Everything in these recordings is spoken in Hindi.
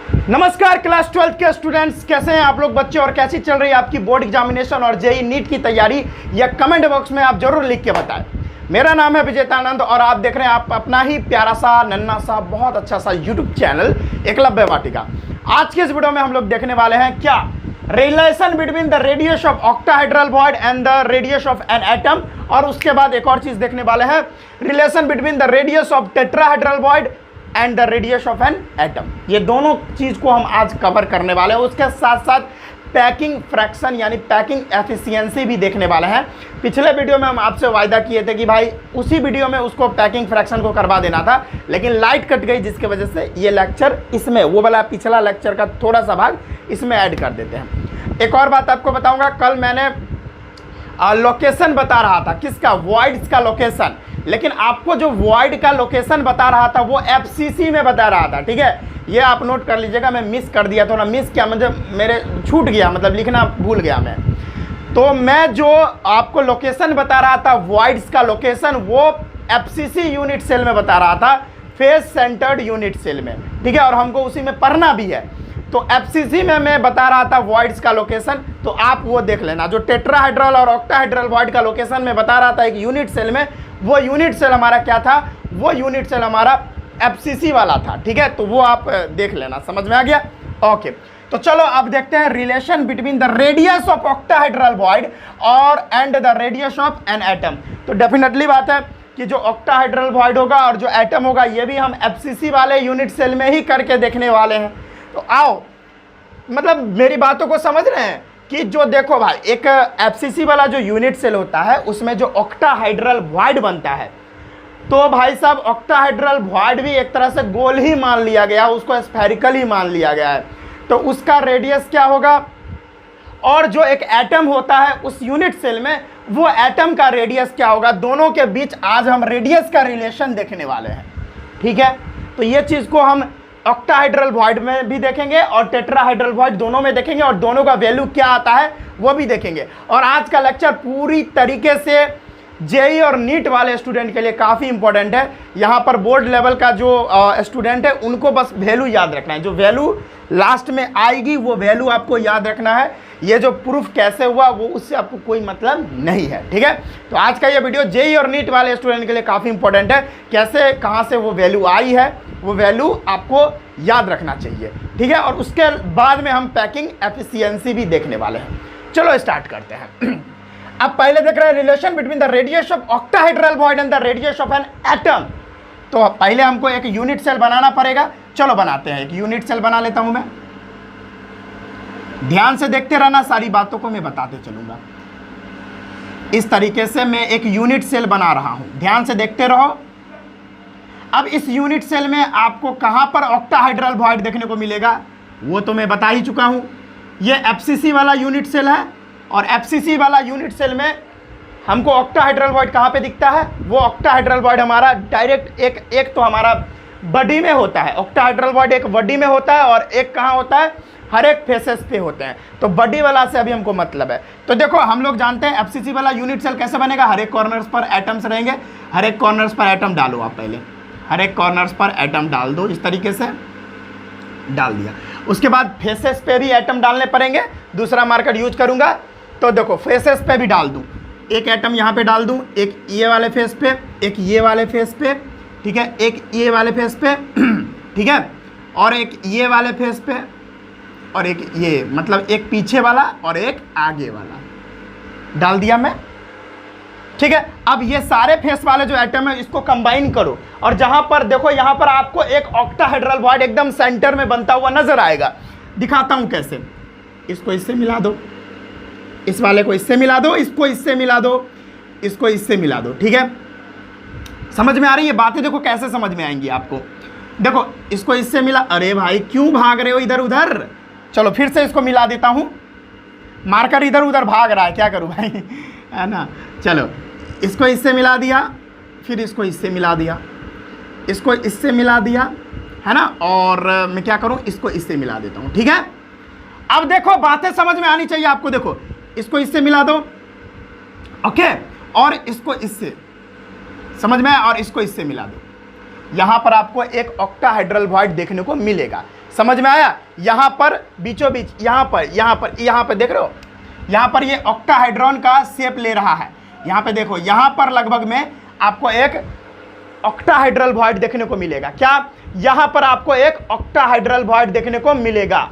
नमस्कार क्लास 12 के स्टूडेंट्स, कैसे हैं आप लोग बच्चे और कैसी चल रही है आपकी बोर्ड एग्जामिनेशन और जेई नीट की तैयारी, या कमेंट बॉक्स में आप जरूर लिख के बताएं। मेरा नाम है विजेतानंद और आप देख रहे हैं आप अपना ही प्यारा सा नन्ना सा बहुत अच्छा सा यूट्यूब चैनल एकलव्य वाटिका। आज के इस वीडियो में हम लोग देखने वाले हैं क्या relation between the radius of octahedral void and the radius of an atom, और उसके बाद एक और चीज देखने वाले हैं relation between the radius of tetrahedral void and the radius of an atom. ये दोनों चीज को हम आज कवर करने वाले हैं। उसके साथ साथ पैकिंग फ्रैक्शन यानी पैकिंग एफिशिएंसी भी देखने वाले हैं। पिछले वीडियो में हम आपसे वायदा किए थे कि भाई उसी वीडियो में उसको पैकिंग फ्रैक्शन को करवा देना था, लेकिन लाइट कट गई जिसकी वजह से ये लेक्चर इसमें वो वाला पिछला लेक्चर का थोड़ा सा भाग इसमें ऐड कर देते हैं। एक और बात आपको बताऊंगा, कल मैंने लोकेशन बता रहा था किसका, वॉइड्स का लोकेशन, लेकिन आपको जो वॉइड का लोकेशन बता रहा था वो एफसीसी में बता रहा था। ठीक है, ये आप नोट कर लीजिएगा, मैं मिस कर दिया थोड़ा। मिस क्या मतलब मेरे छूट गया, मतलब लिखना भूल गया मैं। तो मैं जो आपको लोकेशन बता रहा था वॉइड्स का लोकेशन, वो एफसीसी यूनिट सेल में बता रहा था, फेस सेंटर्ड यूनिट सेल में। ठीक है, और हमको उसी में पढ़ना भी है। तो एफसीसी में मैं बता रहा था वॉइड्स का लोकेशन, तो आप वो देख लेना। जो टेट्राहेड्रल और ऑक्टाहेड्रल वॉइड का लोकेशन में बता रहा था एक यूनिट सेल में, वो यूनिट सेल हमारा क्या था, वो यूनिट सेल हमारा एफसीसी वाला था। ठीक है, तो वो आप देख लेना। समझ में आ गया? ओके, तो चलो अब देखते हैं relation between the radius of octahedral void और and the radius of an atom. तो डेफिनेटली बात है कि जो ऑक्टाहेड्रल वॉइड होगा और जो एटम होगा, ये भी हम एफसीसी वाले यूनिट सेल में ही करके देखने वाले हैं। तो आओ, मतलब मेरी बातों को समझ रहे हैं कि जो देखो भाई, एक एफसीसी वाला जो यूनिट सेल होता है उसमें जो ऑक्टाहेड्रल वॉइड बनता है, तो भाई साहब ऑक्टाहेड्रल वॉइड भी एक तरह से गोल ही मान लिया गया, उसको स्फेरिकल ही मान लिया गया है। तो उसका रेडियस क्या होगा, और जो एक एटम होता है उस यूनिट सेल में, वो एटम का रेडियस क्या होगा। दोनों के बीच आज हम रेडियस का रिलेशन देखने वाले हैं। ठीक है, तो ये चीज को हम ऑक्टाहेड्रल वॉइड में भी देखेंगे और टेट्राहेड्रल वॉइड दोनों में देखेंगे, और दोनों का वैल्यू क्या आता है वो भी देखेंगे। और आज का लेक्चर पूरी तरीके से जेई और नीट वाले स्टूडेंट के लिए काफ़ी इंपॉर्टेंट है। यहाँ पर बोर्ड लेवल का जो स्टूडेंट है उनको बस वैल्यू याद रखना है, जो वैल्यू लास्ट में आएगी वो वैल्यू आपको याद रखना है। ये जो प्रूफ कैसे हुआ वो उससे आपको कोई मतलब नहीं है। ठीक है, तो आज का ये वीडियो जेई और नीट वाले स्टूडेंट के लिए काफ़ी इंपॉर्टेंट है। कैसे कहाँ से वो वैल्यू आई है, वो वैल्यू आपको याद रखना चाहिए। ठीक है, और उसके बाद में हम पैकिंग एफिशिएंसी भी देखने वाले हैं। चलो स्टार्ट करते हैं। अब पहले देख रहे हैं relation between the radius of octahedral void and the radius of an atom. तो पहले हमको एक यूनिट सेल बनाना पड़ेगा। चलो बनाते हैं, एक यूनिट सेल बना लेता हूं मैं। ध्यान से देखते रहना, सारी बातों को मैं बताते चलूंगा। इस तरीके से मैं एक यूनिट सेल बना रहा हूं, ध्यान से देखते रहो। अब इस यूनिट सेल में आपको कहां पर ऑक्टाहेड्रल वॉइड देखने को मिलेगा वो तो मैं बता ही चुका हूं। ये एफसीसी वाला यूनिट सेल है, और एफसीसी वाला यूनिट सेल में हमको ऑक्टाहेड्रल वॉइड कहाँ पे दिखता है, वो ऑक्टाहेड्रल वॉइड हमारा डायरेक्ट एक तो हमारा बॉडी में होता है। ऑक्टाहेड्रल वॉइड एक बॉडी में होता है और एक कहाँ होता है, हर एक फेसेस पे होते हैं। तो बॉडी वाला से अभी हमको मतलब है। तो देखो हम लोग जानते हैं एफसीसी वाला यूनिट सेल कैसे बनेगा, हर एक कॉर्नर्स पर एटम्स रहेंगे। हर एक कॉर्नर्स पर एटम डालो, आप पहले हर एक कॉर्नर्स पर एटम डाल दो, इस तरीके से डाल दिया। उसके बाद फेसेस पे भी एटम डालने पड़ेंगे, दूसरा मार्कर यूज करूंगा। तो देखो फेसेस पे भी डाल दूं, एक एटम यहाँ पे डाल दूं, एक ये वाले फेस पे, एक ये वाले फेस पे, ठीक है, एक ये वाले फेस पे, ठीक है, और एक ये वाले फेस पे, और एक ये, मतलब एक पीछे वाला और एक आगे वाला डाल दिया मैं। ठीक है, अब ये सारे फेस वाले जो एटम है इसको कंबाइन करो, और जहां पर देखो यहाँ पर आपको एक ऑक्टाहेड्रल वॉइड एकदम सेंटर में बनता हुआ नजर आएगा। दिखाता हूं कैसे। इसको इससे मिला दो, इस वाले को इससे मिला दो, इसको इससे मिला दो, इसको इससे मिला दो। ठीक है, समझ में आ रही है बातें? देखो कैसे समझ में आएंगी आपको। देखो इसको इससे मिला, अरे भाई क्यों भाग रहे हो इधर उधर। चलो फिर से इसको मिला देता हूं, मार्कर इधर उधर भाग रहा है, क्या करूं भाई, है ना। चलो इसको इससे मिला दिया, फिर इसको इससे मिला दिया, इसको इससे मिला दिया, है ना, और मैं क्या करूं, इसको इससे मिला देता हूं। ठीक है, अब देखो बातें समझ में आनी चाहिए आपको। देखो इसको इससे मिला दो, ओके, और इसको इससे समझ में, और इसको इससे मिला दो। यहां पर आपको एक ऑक्टाहेड्रल वॉइड देखने को मिलेगा। समझ में आया? यहाँ पर बीचों बीच, यहाँ पर देख रहे हो, यहाँ पर ये ऑक्टाहाइड्रॉन का शेप ले रहा है। यहाँ पे देखो, यहाँ पर लगभग में आपको एक ऑक्टाहाइड्रल वॉइड देखने को मिलेगा। क्या? यहाँ पर आपको एक ऑक्टाहाइड्रल वॉइड देखने को मिलेगा।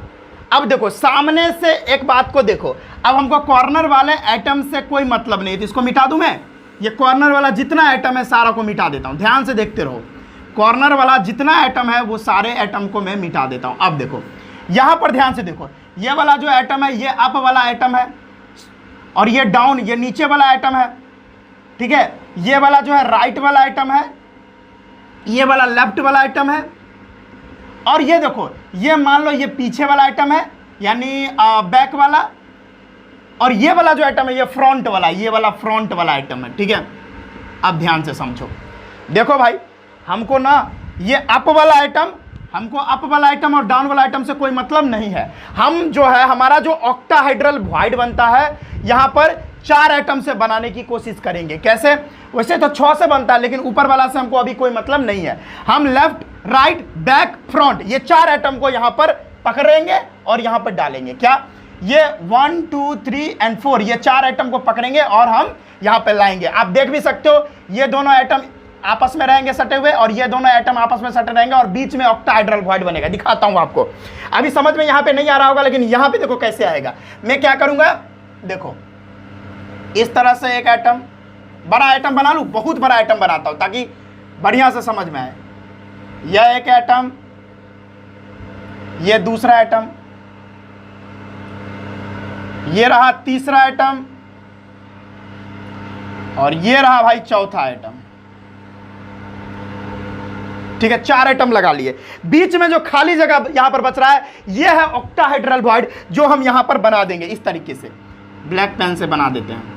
अब देखो सामने से एक बात को देखो, अब हमको कॉर्नर वाले एटम से कोई मतलब नहीं, तो इसको मिटा दूं मैं। ये कॉर्नर वाला जितना एटम है सारा को मिटा देता हूं। ध्यान से देखते रहो, कॉर्नर वाला जितना एटम है वो सारे एटम को मैं मिटा देता हूं। अब देखो यहां पर ध्यान से देखो, ये वाला जो एटम है ये अप वाला एटम है, और ये डाउन, ये नीचे वाला एटम है। ठीक है, ये वाला जो है राइट वाला एटम है, ये वाला लेफ्ट वाला एटम है, और ये देखो ये मान लो ये पीछे वाला आइटम है यानी बैक वाला, और ये वाला जो आइटम है ये फ्रंट वाला, ये वाला फ्रंट वाला आइटम है। ठीक है, अब ध्यान से समझो। देखो भाई, हमको ना ये अप वाला आइटम, हमको अप वाला आइटम और डाउन वाला आइटम से कोई मतलब नहीं है। हम जो है हमारा जो ऑक्टाहाइड्रल वॉइड बनता है यहाँ पर 4 एटम से बनाने की कोशिश करेंगे। कैसे? वैसे तो 6 से बनता है, लेकिन ऊपर वाला से हमको अभी कोई मतलब नहीं है। हम लेफ्ट, राइट, बैक, फ्रंट, ये 4 एटम को यहाँ पर पकड़ेंगे और यहाँ पर डालेंगे। क्या? ये 1 2 3 और 4, ये 4 एटम को पकड़ेंगे और हम यहाँ पर लाएंगे। आप देख भी सकते हो ये दोनों एटम आपस में रहेंगे सटे हुए, और ये दोनों एटम आपस में सटे रहेंगे, और बीच में ऑक्टाहाइड्रल वॉइड बनेगा। दिखाता हूँ आपको। अभी समझ में यहाँ पे नहीं आ रहा होगा, लेकिन यहाँ पे देखो कैसे आएगा। मैं क्या करूँगा, देखो इस तरह से एक एटम, बड़ा एटम बना लूं, बहुत बड़ा एटम बनाता हूं ताकि बढ़िया से समझ में आए। यह एक एटम, यह दूसरा एटम, यह रहा तीसरा एटम, और यह रहा भाई चौथा एटम। ठीक है, 4 एटम लगा लिए। बीच में जो खाली जगह यहां पर बच रहा है यह है ऑक्टाहाइड्रल वॉइड, जो हम यहां पर बना देंगे इस तरीके से। ब्लैक पेन से बना देते हैं।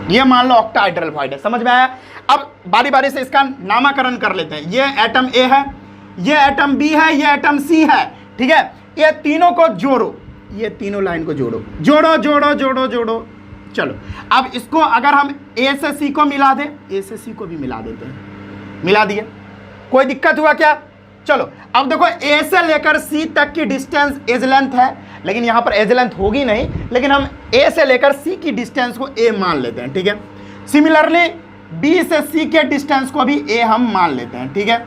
ये मान लो ऑक्टाहाइड्रल वॉइड है। समझ में आया? अब बारी बारी से इसका नामकरण कर लेते हैं। ये एटम ए है, ये एटम बी है, ये एटम सी है। ठीक है, ये तीनों को जोड़ो, ये तीनों लाइन को जोड़ो, जोड़ो जोड़ो जोड़ो जोड़ो। चलो अब इसको अगर हम ए से सी को मिला दें, ए से सी को भी मिला देते हैं। मिला दिए, कोई दिक्कत हुआ क्या? चलो अब देखो ए से लेकर सी तक की डिस्टेंस एज लेंथ है, लेकिन यहां पर एज लेंथ होगी नहीं, लेकिन हम ए से लेकर सी की डिस्टेंस को ए मान लेते हैं। ठीक है, सिमिलरली बी से सी के डिस्टेंस को भी ए हम मान लेते हैं। ठीक है,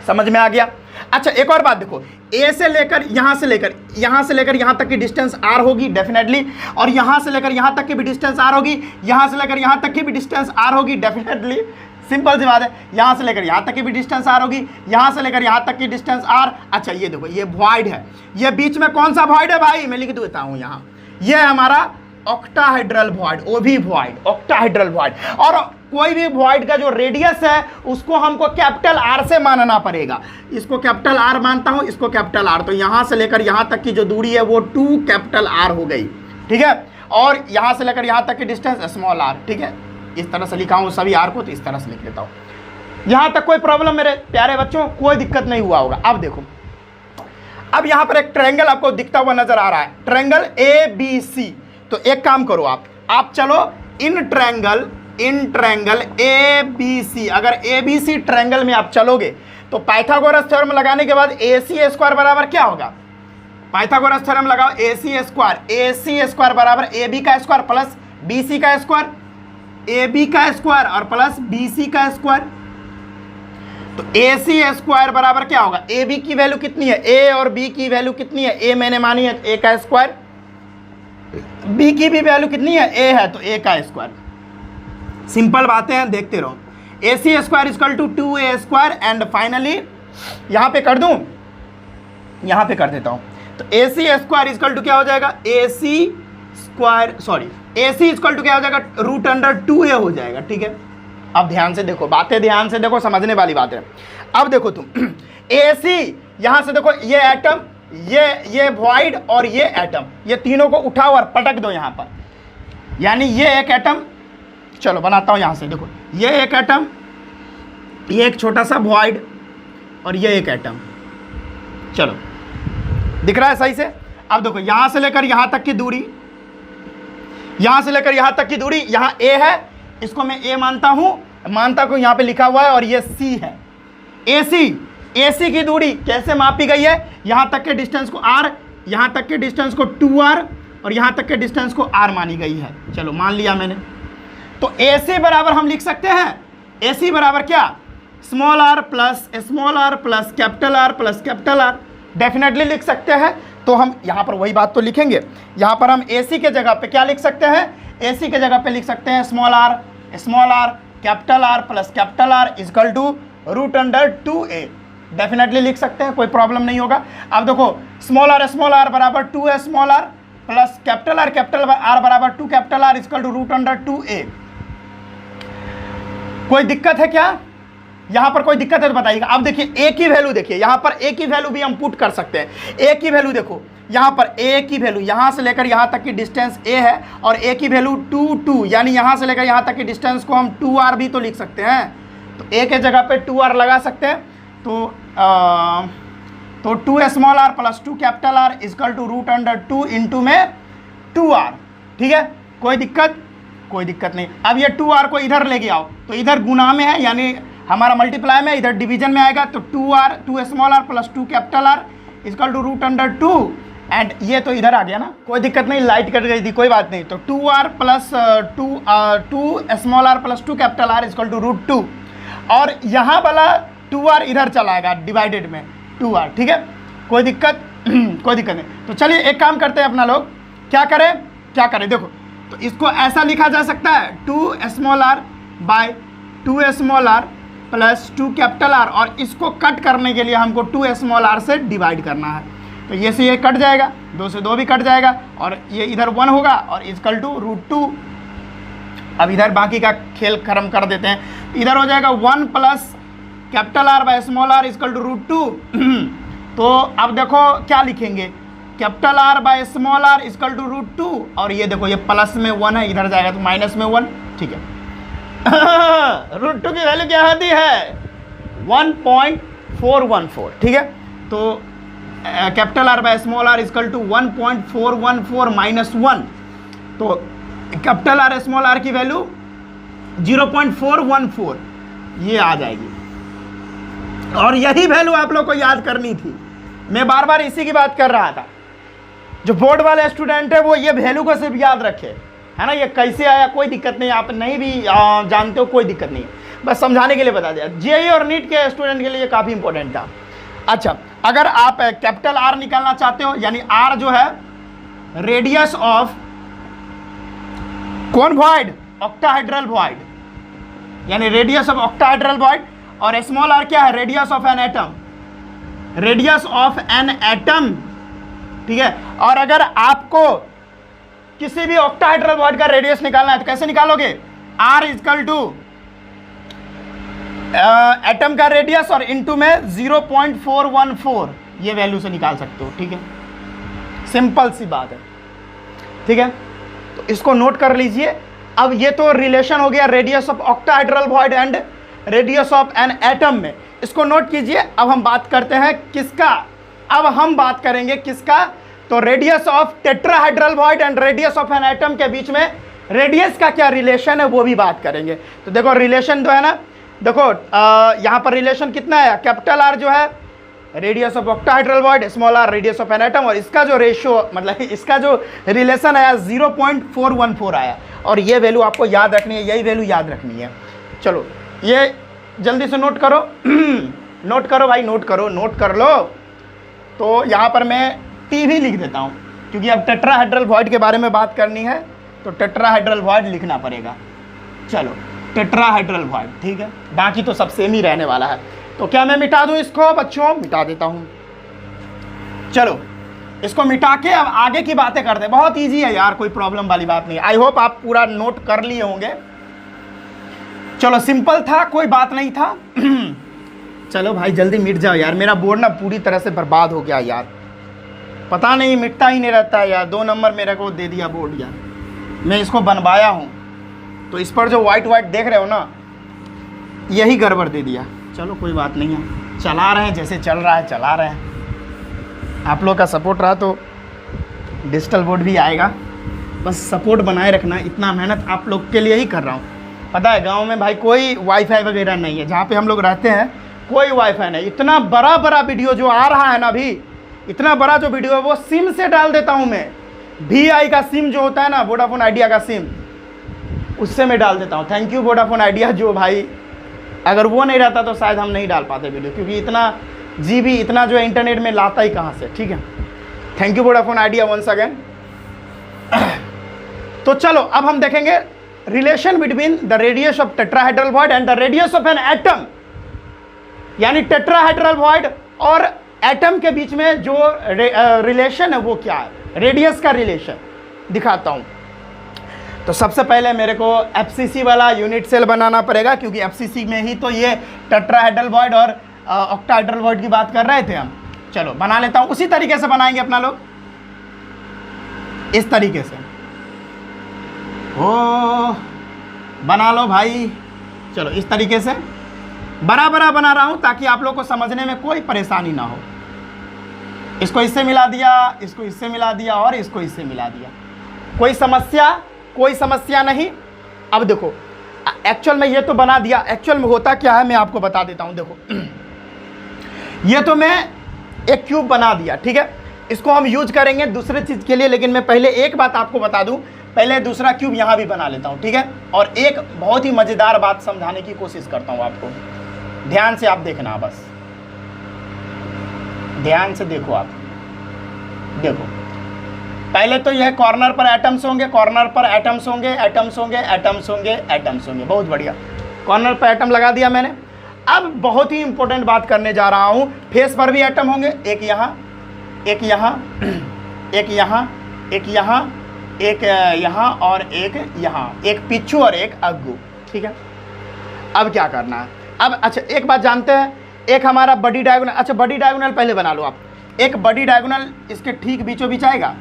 समझ में आ गया? अच्छा एक और बात देखो, ए से लेकर यहां से लेकर यहां तक की डिस्टेंस आर होगी डेफिनेटली, और यहां से लेकर यहां तक की भी डिस्टेंस आर होगी, यहां से लेकर यहां तक की भी डिस्टेंस आर होगी डेफिनेटली। सिंपल सी बात है, यहां से लेकर यहां तक की भी डिस्टेंस आर होगी, यहां से लेकर यहां तक की डिस्टेंस आर। अच्छा ये देखो, ये वॉइड है, ये बीच में कौन सा वॉइड है भाई? मैं लिख देता हूं यहां, ये है हमारा ऑक्टाहाइड्रल वॉइड, ओ भी वॉइड, ऑक्टाहाइड्रल वॉइड। और कोई भी वॉइड का जो रेडियस है उसको हमको कैपिटल आर से मानना पड़ेगा। इसको कैपिटल आर मानता हूं, इसको कैपिटल आर, तो यहां से लेकर यहां तक की जो दूरी है वो 2 कैपिटल आर हो गई। ठीक है, और यहां से लेकर यहां तक की डिस्टेंस स्मॉल आर। ठीक है, इस तरह से लिखा हूं सभी आर को, तो इस तरह से लिख लेता हूं। यहां तक कोई प्रॉब्लम मेरे प्यारे बच्चों? कोई दिक्कत नहीं हुआ होगा। अब देखो, अब यहां पर एक ट्रायंगल आपको दिखता हुआ नजर आ रहा है, ट्रायंगल ए बी सी। तो एक काम करो, आप चलो इन ट्रायंगल ए बी सी, अगर ए बी सी ट्रायंगल में आप चलोगे तो पाइथागोरस थ्योरम लगाने के बाद ए सी स्क्वायर बराबर क्या होगा? पाइथागोरस थ्योरम लगाओ, ए सी स्क्वायर बराबर ए बी का स्क्वायर प्लस बी सी का स्क्वायर, ए बी का स्क्वायर और प्लस बी सी का स्क्वायर। तो ए सी स्क्वायर बराबर क्या होगा? ए बी की वैल्यू कितनी है? ए और बी की वैल्यू कितनी है? ए मैंने मानी है ए का स्क्वायर, बी की भी वैल्यू कितनी है? ए है, तो ए का स्क्वायर। सिंपल बातें हैं, देखते रहो। A C square equal to 2a square, and finally यहां पे कर दूं, यहां पे कर देता हूं। तो A C square equal to क्या हो जाएगा? ए सी इक्वल टू क्या हो जाएगा? √2a हो जाएगा। ठीक है, अब ध्यान से देखो, बातें ध्यान से देखो, समझने वाली बात है। अब देखो तुम, ए सी यहां से देखो, ये एटम, ये वॉइड और ये एटम, ये तीनों को उठाओ और पटक दो यहां पर, यानी ये एक एटम। चलो बनाता हूं यहां से, देखो ये एक एटम, ये एक छोटा सा वॉइड, और ये एक एटम। चलो दिख रहा है सही से? अब देखो यहां से लेकर यहां तक की दूरी, यहां से लेकर यहां तक की दूरी, यहां ए है, इसको मैं ए मानता हूं, यहां पे लिखा हुआ है, और ये सी है। AC की दूरी कैसे मापी गई है, यहाँ तक के डिस्टेंस को R, यहाँ तक के डिस्टेंस को 2R और यहाँ तक के डिस्टेंस को R मानी गई है। चलो मान लिया मैंने। तो AC बराबर हम लिख सकते हैं, AC बराबर क्या, small r plus capital R plus capital R, definitely लिख सकते हैं। तो हम यहाँ पर वही बात तो लिखेंगे, यहाँ पर हम AC के जगह पे क्या लिख सकते हैं, AC के जगह पे लिख सकते हैं small r capital R plus capital R equal to √2a, definitely लिख सकते हैं, कोई प्रॉब्लम नहीं होगा। अब देखो स्मॉल r बराबर 2 small r plus capital R बराबर 2 capital R equal to √2a। कोई दिक्कत है क्या, यहाँ पर कोई दिक्कत है तो बताइएगा। अब देखिए ए की वैल्यू, देखिए यहाँ पर ए की वैल्यू भी हम पुट कर सकते हैं। ए की वैल्यू देखो, यहाँ पर ए की वैल्यू यहाँ से लेकर यहाँ तक की डिस्टेंस ए है और ए की वैल्यू 2 यानी यहाँ से लेकर यहाँ तक की डिस्टेंस को हम 2r भी तो लिख सकते हैं। तो ए के जगह पे 2r लगा सकते हैं। तो 2 small r plus 2 capital R equal to √2 into में 2r, ठीक है, कोई दिक्कत नहीं। अब ये 2r को इधर लेके आओ, तो इधर गुना में है यानी हमारा मल्टीप्लाई में, इधर डिवीजन में आएगा। तो 2 small r plus 2 capital R equal to √2 and ये तो इधर आ गया ना, कोई दिक्कत नहीं, लाइट कट गई थी, कोई बात नहीं। तो 2r plus 2 small r plus 2 capital R equal to √2 और यहाँ वाला 2r इधर चलाएगा डिवाइडेड में 2r, ठीक है, कोई दिक्कत नहीं। तो चलिए एक काम करते हैं अपना लोग, क्या करें देखो, तो इसको ऐसा लिखा जा सकता है 2 small r by 2 small r plus 2 capital R और इसको कट करने के लिए हमको 2 स्मॉल r से डिवाइड करना है। तो ये से ये कट जाएगा, 2 से 2 भी कट जाएगा और ये इधर 1 होगा और इजकल टू √2। अब इधर बाकी का खेल खत्म कर देते हैं, इधर हो जाएगा 1 plus capital R by small r equal to √2। तो अब देखो क्या लिखेंगे, capital R by small r equal to √2 और ये देखो ये प्लस में 1 है, इधर जाएगा तो माइनस में 1, ठीक है। √2 की वैल्यू क्या होती है 1.414, ठीक है। तो capital R by small r equal to 1.414 minus 1, तो कैपिटल R स्मॉल r की वैल्यू 0.414 ये आ जाएगी और यही वैल्यू आप लोग को याद करनी थी। मैं बार बार इसी की बात कर रहा था, जो बोर्ड वाले स्टूडेंट है वो ये वैल्यू को सिर्फ याद रखे, है ना। ये कैसे आया कोई दिक्कत नहीं, आप नहीं भी जानते हो कोई दिक्कत नहीं, बस समझाने के लिए बता दिया। जेईई और नीट के स्टूडेंट के लिए काफ़ी इंपॉर्टेंट था। अच्छा, अगर आप कैपिटल R निकालना चाहते हो, यानी R जो है रेडियस ऑफ कौन वॉइड, ऑक्टाहेड्रल वॉइड, यानी रेडियस ऑफ ऑक्टाहेड्रल वॉइड, और स्मॉल r क्या है, radius of an atom, radius of an atom, ठीक है। और अगर आपको किसी भी ऑक्टाहेड्रल वॉइड का रेडियस निकालना है तो कैसे निकालोगे, R इजकल टू एटम का रेडियस और इनटू में 0.414 ये वैल्यू से निकाल सकते हो, ठीक है, सिंपल सी बात है, ठीक है। तो इसको नोट कर लीजिए। अब ये तो रिलेशन हो गया radius of octahedral void and radius of an atom में, इसको नोट कीजिए। अब हम बात करते हैं किसका, अब हम बात करेंगे किसका, तो radius of tetrahedral void and radius of an atom के बीच में रेडियस का क्या रिलेशन है वो भी बात करेंगे। तो देखो रिलेशन जो है ना, देखो यहाँ पर रिलेशन कितना है, कैपिटल R जो है radius of octahedral void, small r radius of an atom, और इसका जो रेशियो मतलब इसका जो रिलेशन आया 0.414 आया, और ये वैल्यू आपको याद रखनी है, यही वैल्यू याद रखनी है। चलो ये जल्दी से नोट करो नोट करो भाई, नोट कर लो। तो यहाँ पर मैं T भी लिख देता हूँ, क्योंकि अब टेट्राहेड्रल वॉइड के बारे में बात करनी है तो टेट्राहेड्रल वॉइड लिखना पड़ेगा। चलो टेट्राहेड्रल वॉइड, ठीक है, बाकी तो सब सेम ही रहने वाला है। तो क्या मैं मिटा दूँ इसको बच्चों, मिटा देता हूँ। चलो इसको मिटा के अब आगे की बातें करते हैं, बहुत ईजी है यार, कोई प्रॉब्लम वाली बात नहीं। आई होप आप पूरा नोट कर लिए होंगे। चलो सिंपल था, कोई बात नहीं था। चलो भाई जल्दी मिट जाओ यार, मेरा बोर्ड ना पूरी तरह से बर्बाद हो गया यार, पता नहीं मिटता ही नहीं रहता है यार। 2 नंबर मेरे को दे दिया बोर्ड यार, मैं इसको बनवाया हूँ तो इस पर जो वाइट देख रहे हो ना, यही गड़बड़ दे दिया। चलो कोई बात नहीं है, चला रहे हैं, जैसे चल रहा है चला रहे हैं। आप लोग का सपोर्ट रहा तो डिजिटल बोर्ड भी आएगा, बस सपोर्ट बनाए रखना। इतना मेहनत आप लोग के लिए ही कर रहा हूँ। पता है गांव में भाई कोई वाईफाई वगैरह नहीं है, जहाँ पे हम लोग रहते हैं कोई वाईफाई नहीं। इतना बड़ा बड़ा वीडियो जो आ रहा है ना अभी, इतना बड़ा जो वीडियो है वो सिम से डाल देता हूँ मैं। VI का सिम जो होता है ना, वोडाफोन आइडिया का सिम, उससे मैं डाल देता हूँ। थैंक यू वोडाफोन आइडिया, जो भाई अगर वो नहीं रहता तो शायद हम नहीं डाल पाते वीडियो, क्योंकि इतना GB इतना जो है इंटरनेट में लाता ही कहाँ से। ठीक है, thank you Vodafone Idea once again. तो चलो अब हम देखेंगे relation between the radius of tetrahedral void and the radius of an atom, यानी टेट्राहेड्रल वॉइड और एटम के बीच में जो रिलेशन है वो क्या है, रेडियस का रिलेशन दिखाता हूं। तो सबसे पहले मेरे को FCC वाला यूनिट सेल बनाना पड़ेगा, क्योंकि FCC में ही तो ये टेट्राहेड्रल वॉइड और ऑक्टाहेड्रल वॉइड की बात कर रहे थे हम। चलो बना लेता हूं, उसी तरीके से बनाएंगे अपना लोग, इस तरीके से। ओ बना लो भाई, चलो इस तरीके से बड़ा बड़ा बना रहा हूं ताकि आप लोग को समझने में कोई परेशानी ना हो। इसको इससे मिला दिया, इसको इससे मिला दिया और इसको इससे मिला दिया, कोई समस्या नहीं। अब देखो एक्चुअल में ये तो बना दिया, एक्चुअल में होता क्या है मैं आपको बता देता हूं। देखो ये तो मैं एक क्यूब बना दिया, ठीक है, इसको हम यूज करेंगे दूसरे चीज के लिए, लेकिन मैं पहले एक बात आपको बता दूं, पहले दूसरा क्यूब यहां भी बना लेता हूं, ठीक है। और एक बहुत ही मजेदार बात समझाने की कोशिश करता हूं आपको, ध्यान से आप देखना, बस ध्यान से देखो आप। देखो पहले तो यह कॉर्नर पर एटम्स होंगे, कॉर्नर पर एटम्स होंगे, एटम्स होंगे, एटम्स होंगे, एटम्स होंगे, बहुत बढ़िया, कॉर्नर पर एटम लगा दिया मैंने। अब बहुत ही इंपॉर्टेंट बात करने जा रहा हूं, फेस पर भी एटम होंगे, एक यहां, एक यहां, एक यहां, एक यहां, एक यहां और एक यहां, एक पिछू और एक अग्गू, ठीक है। अब क्या करना है, अब अच्छा एक बात जानते हैं, एक हमारा बड़ी डायगोनल, अच्छा बड़ी डायगोनल पहले बना लो आप, एक बड़ी डायगोनल इसके ठीक बीचों बीच आएगा,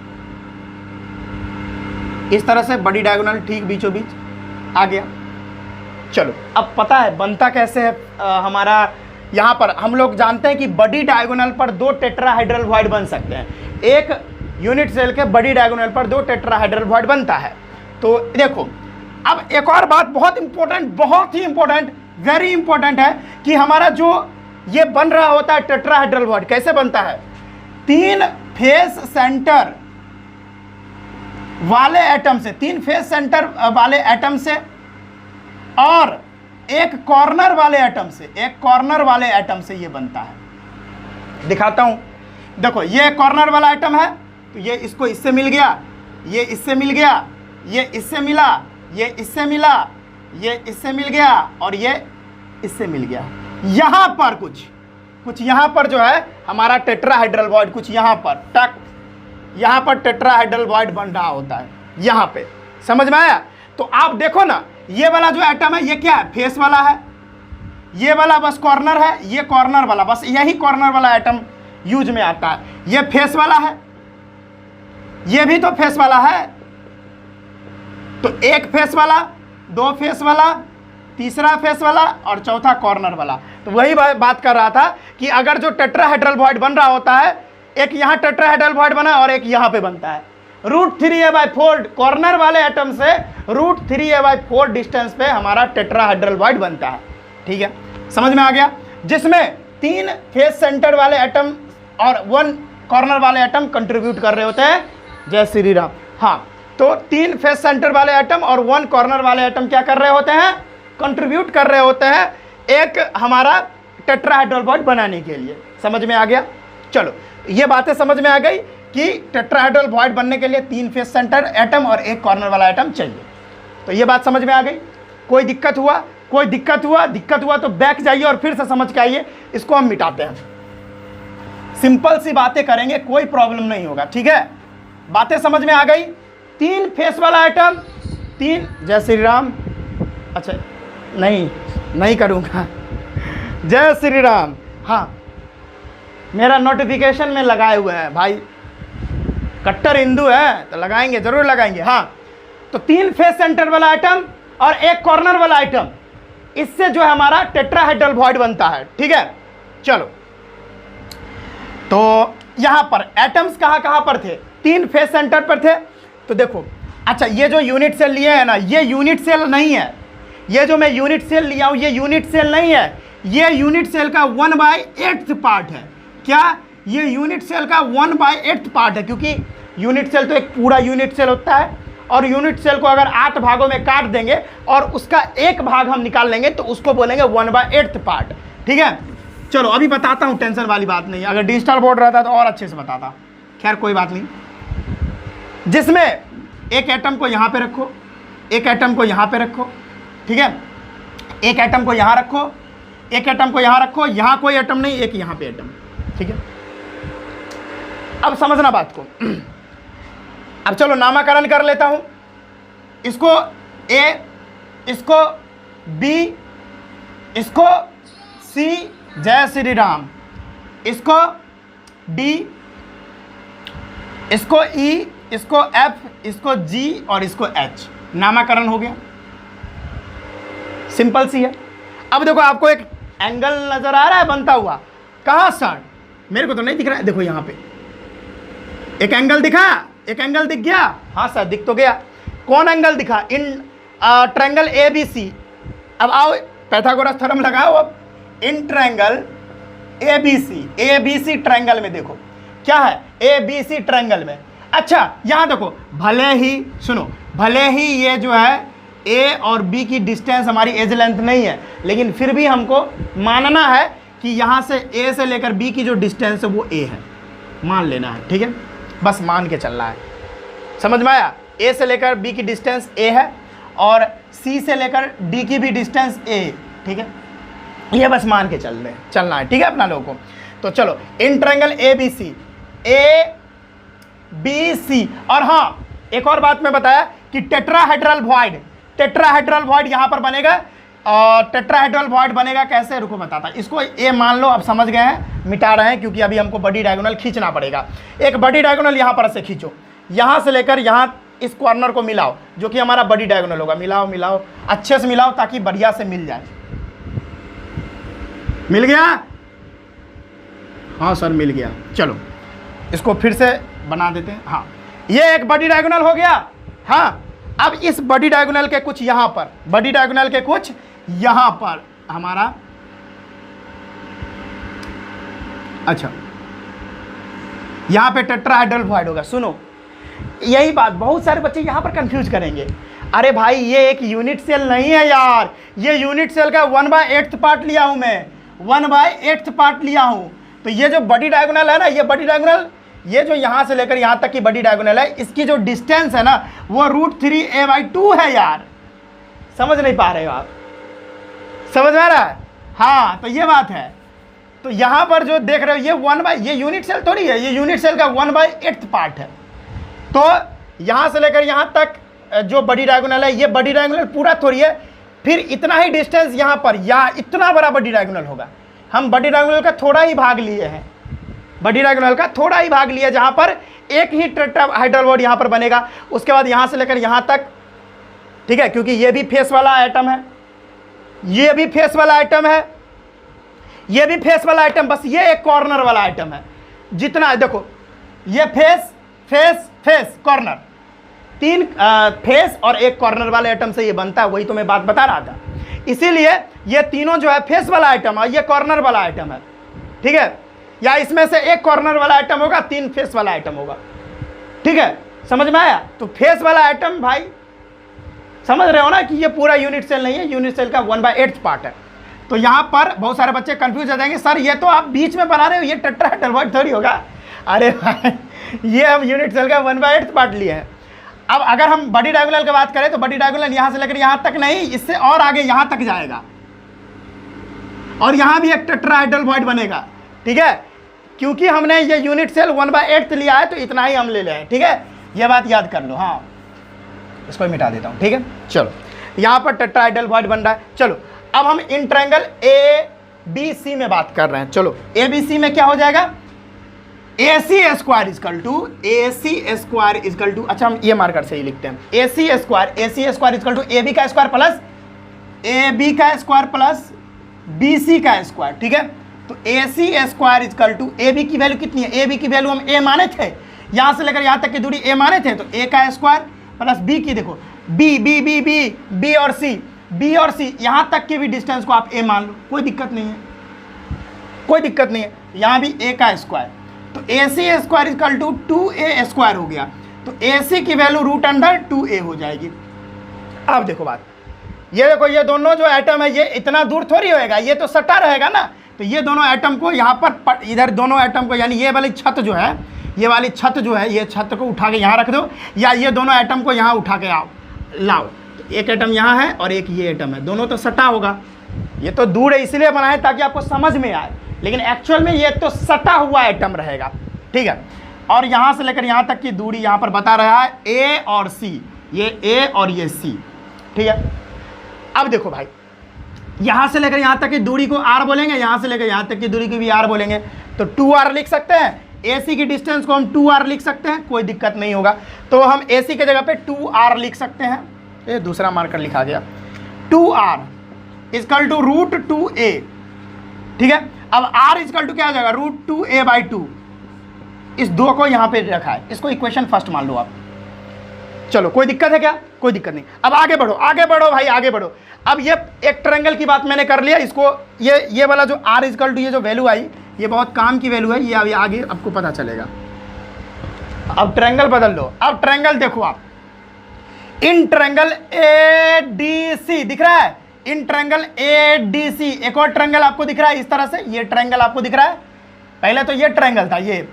इस तरह से बड़ी डायगोनल ठीक बीचों बीच आ गया। चलो अब पता है बनता कैसे है हमारा, यहाँ पर हम लोग जानते हैं कि बड़ी डायगोनल पर दो टेट्राहेड्रल वॉइड बन सकते हैं, एक यूनिट सेल के बड़ी डायगोनल पर दो टेट्राहेड्रल वॉइड बनता है। तो देखो अब एक और बात बहुत इंपॉर्टेंट, बहुत ही इंपॉर्टेंट, वेरी इंपॉर्टेंट है कि हमारा जो ये बन रहा होता है टेट्राहेड्रल वॉइड कैसे बनता है, तीन फेस सेंटर वाले एटम से, तीन फेस सेंटर वाले एटम से और एक कॉर्नर वाले एटम से, एक कॉर्नर वाले एटम से ये बनता है। दिखाता हूं, देखो ये कॉर्नर वाला एटम है, तो ये इसको इससे मिल गया, ये इससे मिल गया, ये इससे मिला, ये इससे मिला, ये इससे मिल गया और ये इससे मिल गया। यहां पर कुछ यहां पर जो है हमारा टेट्राहेड्रल वॉइड, कुछ यहां पर टक, यहां पर टेट्राहेड्रल वॉइड बन रहा होता है, यहां पे, समझ में आया। तो आप देखो ना, ये वाला जो एटम है ये क्या है, फेस वाला है, ये वाला बस कॉर्नर है, ये कॉर्नर वाला, बस यही कॉर्नर वाला एटम यूज में आता है। ये फेस वाला है, ये भी तो फेस वाला है, तो एक फेस वाला, दो फेस वाला, तीसरा फेस वाला और चौथा कॉर्नर वाला। तो वही बात कर रहा था कि अगर जो टेट्राहेड्रल वॉइड बन रहा होता है, एक यहाँ टेट्राहेड्रल वॉइड बना और एक यहाँ पे बनता है, √3a/4 कॉर्नर वाले एटम से √3a/4 डिस्टेंस पे हमारा टेट्राहेड्रल वॉइड बनता है, ठीक है, समझ में आ गया। जिसमें तीन फेस सेंटर वाले एटम और वन कॉर्नर वाले एटम कंट्रीब्यूट कर रहे होते हैं। जय श्री राम। हाँ, तो तीन फेस सेंटर वाले एटम और वन कॉर्नर वाले एटम क्या कर रहे होते हैं, कंट्रीब्यूट कर रहे होते हैं एक हमारा टेट्राहेड्रल वॉइड बनाने के लिए। समझ में आ गया। चलो ये बातें समझ में आ गई कि टेट्राहेड्रल वॉइड बनने के लिए तीन फेस सेंटर एटम और एक कॉर्नर वाला एटम चाहिए। तो ये बात समझ में आ गई। कोई दिक्कत हुआ, कोई दिक्कत हुआ तो बैक जाइए और फिर से समझ के आइए। इसको हम मिटाते हैं, सिंपल सी बातें करेंगे, कोई प्रॉब्लम नहीं होगा, ठीक है। बातें समझ में आ गई। तीन फेस वाला आइटम, तीन, जय श्री राम। अच्छा नहीं करूँगा, जय श्री राम। हाँ, मेरा नोटिफिकेशन में लगाए हुए हैं भाई, कट्टर हिंदू है तो लगाएंगे, जरूर लगाएंगे। हाँ, तो तीन फेस सेंटर वाला आइटम और एक कॉर्नर वाला आइटम, इससे जो है हमारा टेट्राहेड्रल वॉइड बनता है, ठीक है। चलो, तो यहां पर एटम्स कहां पर थे, तीन फेस सेंटर पर थे। तो देखो, अच्छा ये जो यूनिट सेल लिए है ना, ये यूनिट सेल नहीं है, ये जो मैं यूनिट सेल लिया हूं ये यूनिट सेल नहीं है, ये यूनिट सेल का 1/8 पार्ट है। क्या? ये यूनिट सेल का 1/8 पार्ट है, क्योंकि यूनिट सेल तो एक पूरा यूनिट सेल होता है, और यूनिट सेल को अगर 8 भागों में काट देंगे और उसका एक भाग हम निकाल लेंगे तो उसको बोलेंगे 1/8 पार्ट। ठीक है, चलो अभी बताता हूँ, टेंशन वाली बात नहीं है। अगर डिजिटल बोर्ड रहता तो और अच्छे से बताता, खैर कोई बात नहीं। जिसमें एक एटम को यहाँ पे रखो, एक एटम को यहाँ पे रखो, ठीक है, एक एटम को यहाँ रखो, एक एटम को यहाँ रखो, यहाँ कोई एटम नहीं, एक यहाँ पे एटम। ठीक है, अब समझना बात को। अब चलो नामकरण कर लेता हूं, इसको ए, इसको बी, इसको सी, जय श्री राम, इसको डी, इसको ई, इसको एफ, इसको जी और इसको एच। नामकरण हो गया, सिंपल सी है। अब देखो आपको एक एंगल नजर आ रहा है बनता हुआ, कहां सर? मेरे को तो नहीं दिख रहा है, देखो यहां पे एक एंगल दिखा, एक एंगल दिख गया। हाँ सर दिख तो गया। कौन एंगल दिखा? In triangle A B C. अब आओ पाइथागोरस थ्योरम लगाओ। अब in triangle A B C triangle में देखो क्या है, ए बी सी ट्रायंगल में। अच्छा यहां देखो, भले ही सुनो, भले ही ये जो है ए और बी की डिस्टेंस हमारी एज लेंथ नहीं है, लेकिन फिर भी हमको मानना है कि यहां से ए से लेकर बी की जो डिस्टेंस है वो ए है, मान लेना है। ठीक है, बस मान के चलना है, समझ में आया? ए से लेकर बी की डिस्टेंस ए है और सी से लेकर डी की भी डिस्टेंस ए। ठीक है, ये बस मान के चलना है। ठीक है अपना लोगों को। तो चलो इन ट्रायंगल ए बी सी। और हाँ एक और बात मैं बताया कि टेट्राहेड्रल वॉइड यहां पर बनेगा। और टेट्राहेड्रल वॉइड बनेगा कैसे, रुको बताता। इसको ए मान लो, अब समझ गए हैं, मिटा रहे हैं क्योंकि अभी हमको बड़ी डायगोनल खींचना पड़ेगा। एक बड़ी डायगोनल यहाँ पर से खींचो, यहाँ से लेकर यहाँ इस कॉर्नर को मिलाओ, जो कि हमारा बड़ी डायगोनल होगा। मिलाओ अच्छे से मिलाओ ताकि बढ़िया से मिल जाए। मिल गया? हाँ सर मिल गया। चलो इसको फिर से बना देते हैं। हाँ ये एक बड़ी डायगोनल हो गया। हाँ अब इस बड़ी डायगोनल के कुछ यहाँ पर, बड़ी डायगोनल के कुछ यहाँ पर हमारा, अच्छा यहाँ पे टेट्राहेड्रल वॉइड होगा। सुनो यही बात बहुत सारे बच्चे यहाँ पर कंफ्यूज करेंगे, अरे भाई ये एक यूनिट सेल नहीं है यार, ये यूनिट सेल का 1/8 पार्ट लिया हूँ मैं, 1/8 पार्ट लिया हूँ। तो ये जो बड़ी डायगोनल है ना, ये बड़ी डायगोनल, ये जो यहाँ से लेकर यहाँ तक की बड़ी डायगोनल है, इसकी जो डिस्टेंस है ना वो √3a/2 है यार। समझ नहीं पा रहे हो आप? समझ में आ रहा है? हाँ तो ये बात है। तो यहाँ पर जो देख रहे हो ये यूनिट सेल थोड़ी है, ये यूनिट सेल का 1/8 पार्ट है। तो यहाँ से लेकर यहाँ तक जो बड़ी डायगोनल है, ये बड़ी डायगोनल पूरा थोड़ी है, फिर इतना ही डिस्टेंस यहाँ पर, या इतना बड़ा बड़ी डायगोनल होगा। हम बड़ी डायगोनल का थोड़ा ही भाग लिए हैं, बड़ी डायगोनल का थोड़ा ही भाग लिया, जहाँ पर एक ही टेट्राहेड्रल वॉइड यहाँ पर बनेगा। उसके बाद यहाँ से लेकर यहाँ तक, ठीक है, क्योंकि ये भी फेस वाला आइटम है, ये भी फेस वाला आइटम है, ये भी फेस वाला आइटम, बस ये एक कॉर्नर वाला आइटम है। जितना देखो ये face face face corner, 3 face और एक कॉर्नर वाले आइटम से ये बनता है, वही तो मैं बात बता रहा था। इसीलिए ये तीनों जो है फेस वाला आइटम है, ये कॉर्नर वाला आइटम है। ठीक है, या इसमें से एक कॉर्नर वाला आइटम होगा, 3 फेस वाला आइटम होगा। ठीक है, समझ में आया? तो फेस वाला आइटम भाई समझ रहे हो ना कि ये पूरा यूनिट सेल नहीं है, यूनिट सेल का 1/8 पार्ट है। तो यहाँ पर बहुत सारे बच्चे कंफ्यूज हो जाएंगे, सर ये तो आप बीच में बना रहे हो, ये टेट्राहेड्रल वॉइड थोड़ी होगा। अरे भाई ये हम यूनिट सेल का 1/8 पार्ट लिए हैं। अब अगर हम बड़ी डायगोनल की बात करें तो बड़ी डायगोनल यहाँ से लेकर यहाँ तक नहीं, इससे और आगे यहाँ तक जाएगा, और यहाँ भी एक टेट्राहेड्रल वॉइड बनेगा। ठीक है, क्योंकि हमने ये यूनिट सेल 1/8 लिया है तो इतना ही हम ले लें। ठीक है, ये बात याद कर लो। हाँ इसको मिटा देता हूँ। ठीक है, चलो यहाँ पर टेट्राहेड्रल वॉइड बन रहा है। चलो अब हम इन ट्रायंगल ABC में बात कर रहे हैं। चलो ABC में क्या हो जाएगा, AC² इजकल टू, अच्छा हम ये मार्कर से ही लिखते हैं, AC² इजकल टू AB का स्क्वायर प्लस AB का स्क्वायर प्लस BC का स्क्वायर। ठीक है, तो AC² इजकल टू, AB की वैल्यू कितनी है, AB की वैल्यू हम A माने थे, यहाँ से लेकर यहाँ तक की दूरी A माने थे, तो A का स्क्वायर प्लस B की देखो B और C, बी और सी यहाँ तक के भी डिस्टेंस को आप ए मान लो, कोई दिक्कत नहीं है, कोई दिक्कत नहीं है। यहाँ भी ए का स्क्वायर, तो A C square equal to 2a square हो गया, तो ए सी की वैल्यू रूट अंडर 2a हो जाएगी। अब देखो बात, ये देखो ये दोनों जो एटम है ये इतना दूर थोड़ी होएगा, ये तो सटा रहेगा ना, तो ये दोनों एटम को यहाँ पर इधर दोनों एटम को, यानी ये वाली छत जो है, ये वाली छत जो है, ये छत को उठा के यहाँ रख दो, या ये दोनों एटम को यहाँ उठा के आओ लाओ, तो एक एटम यहाँ है और एक ये एटम है, दोनों तो सटा होगा। ये तो दूर है इसलिए बनाए ताकि आपको समझ में आए, लेकिन एक्चुअल में ये तो सटा हुआ एटम रहेगा, ठीक है। और यहाँ से लेकर यहाँ तक की दूरी यहाँ पर बता रहा है ए और सी, ये ए और ये सी, ठीक है। अब देखो भाई, यहाँ से लेकर यहाँ तक की दूरी को आर बोलेंगे, यहाँ से लेकर यहाँ तक की दूरी को भी आर बोलेंगे, तो 2r लिख सकते हैं। AC की डिस्टेंस को हम 2r लिख सकते हैं, कोई दिक्कत नहीं होगा, तो हम AC के जगह पे 2r लिख सकते हैं। ये दूसरा मार्कर लिखा गया, 2r equal to root 2a, ठीक है। अब r इक्वल टू क्या हो जाएगा, रूट 2a/2, इस दो को यहाँ पे रखा है, इसको इक्वेशन फर्स्ट मान लो आप। चलो कोई दिक्कत है क्या, कोई दिक्कत नहीं। अब आगे बढ़ो, आगे बढ़ो भाई, आगे बढ़ो। अब ये एक ट्रायंगल की बात मैंने कर लिया, इसको ये वाला जो r इक्वल टू ये जो वैल्यू आई, ये बहुत काम की वैल्यू है, ये अभी आगे आपको पता चलेगा। अब ट्रायंगल बदल लो, अब ट्रायंगल देखो आप, इन ट्रायंगल ADC दिख रहा है, इन ट्रायंगल ADC, एक और ट्रायंगल आपको दिख रहा है इस तरह से, ये ट्रायंगल आपको दिख रहा है। पहले तो ये ट्रायंगल था, ये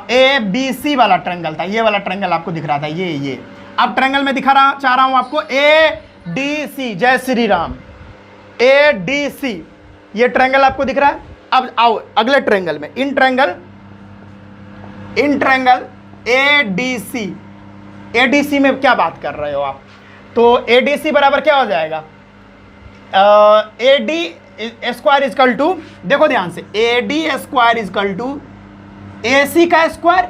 ABC वाला ट्रायंगल था, ये वाला ट्रायंगल आपको दिख रहा था, ये अब ट्रायंगल में चाह रहा हूं आपको ADC, जय श्री राम, ADC, ये ट्रायंगल आपको दिख रहा है। अब आओ अगले ट्रायंगल में, इन ट्रायंगल ADC में क्या बात कर रहे हो आप, तो ADC बराबर क्या हो जाएगा, AD स्क्वायर इक्वल टू, देखो ध्यान से, AD square equal to AC का square,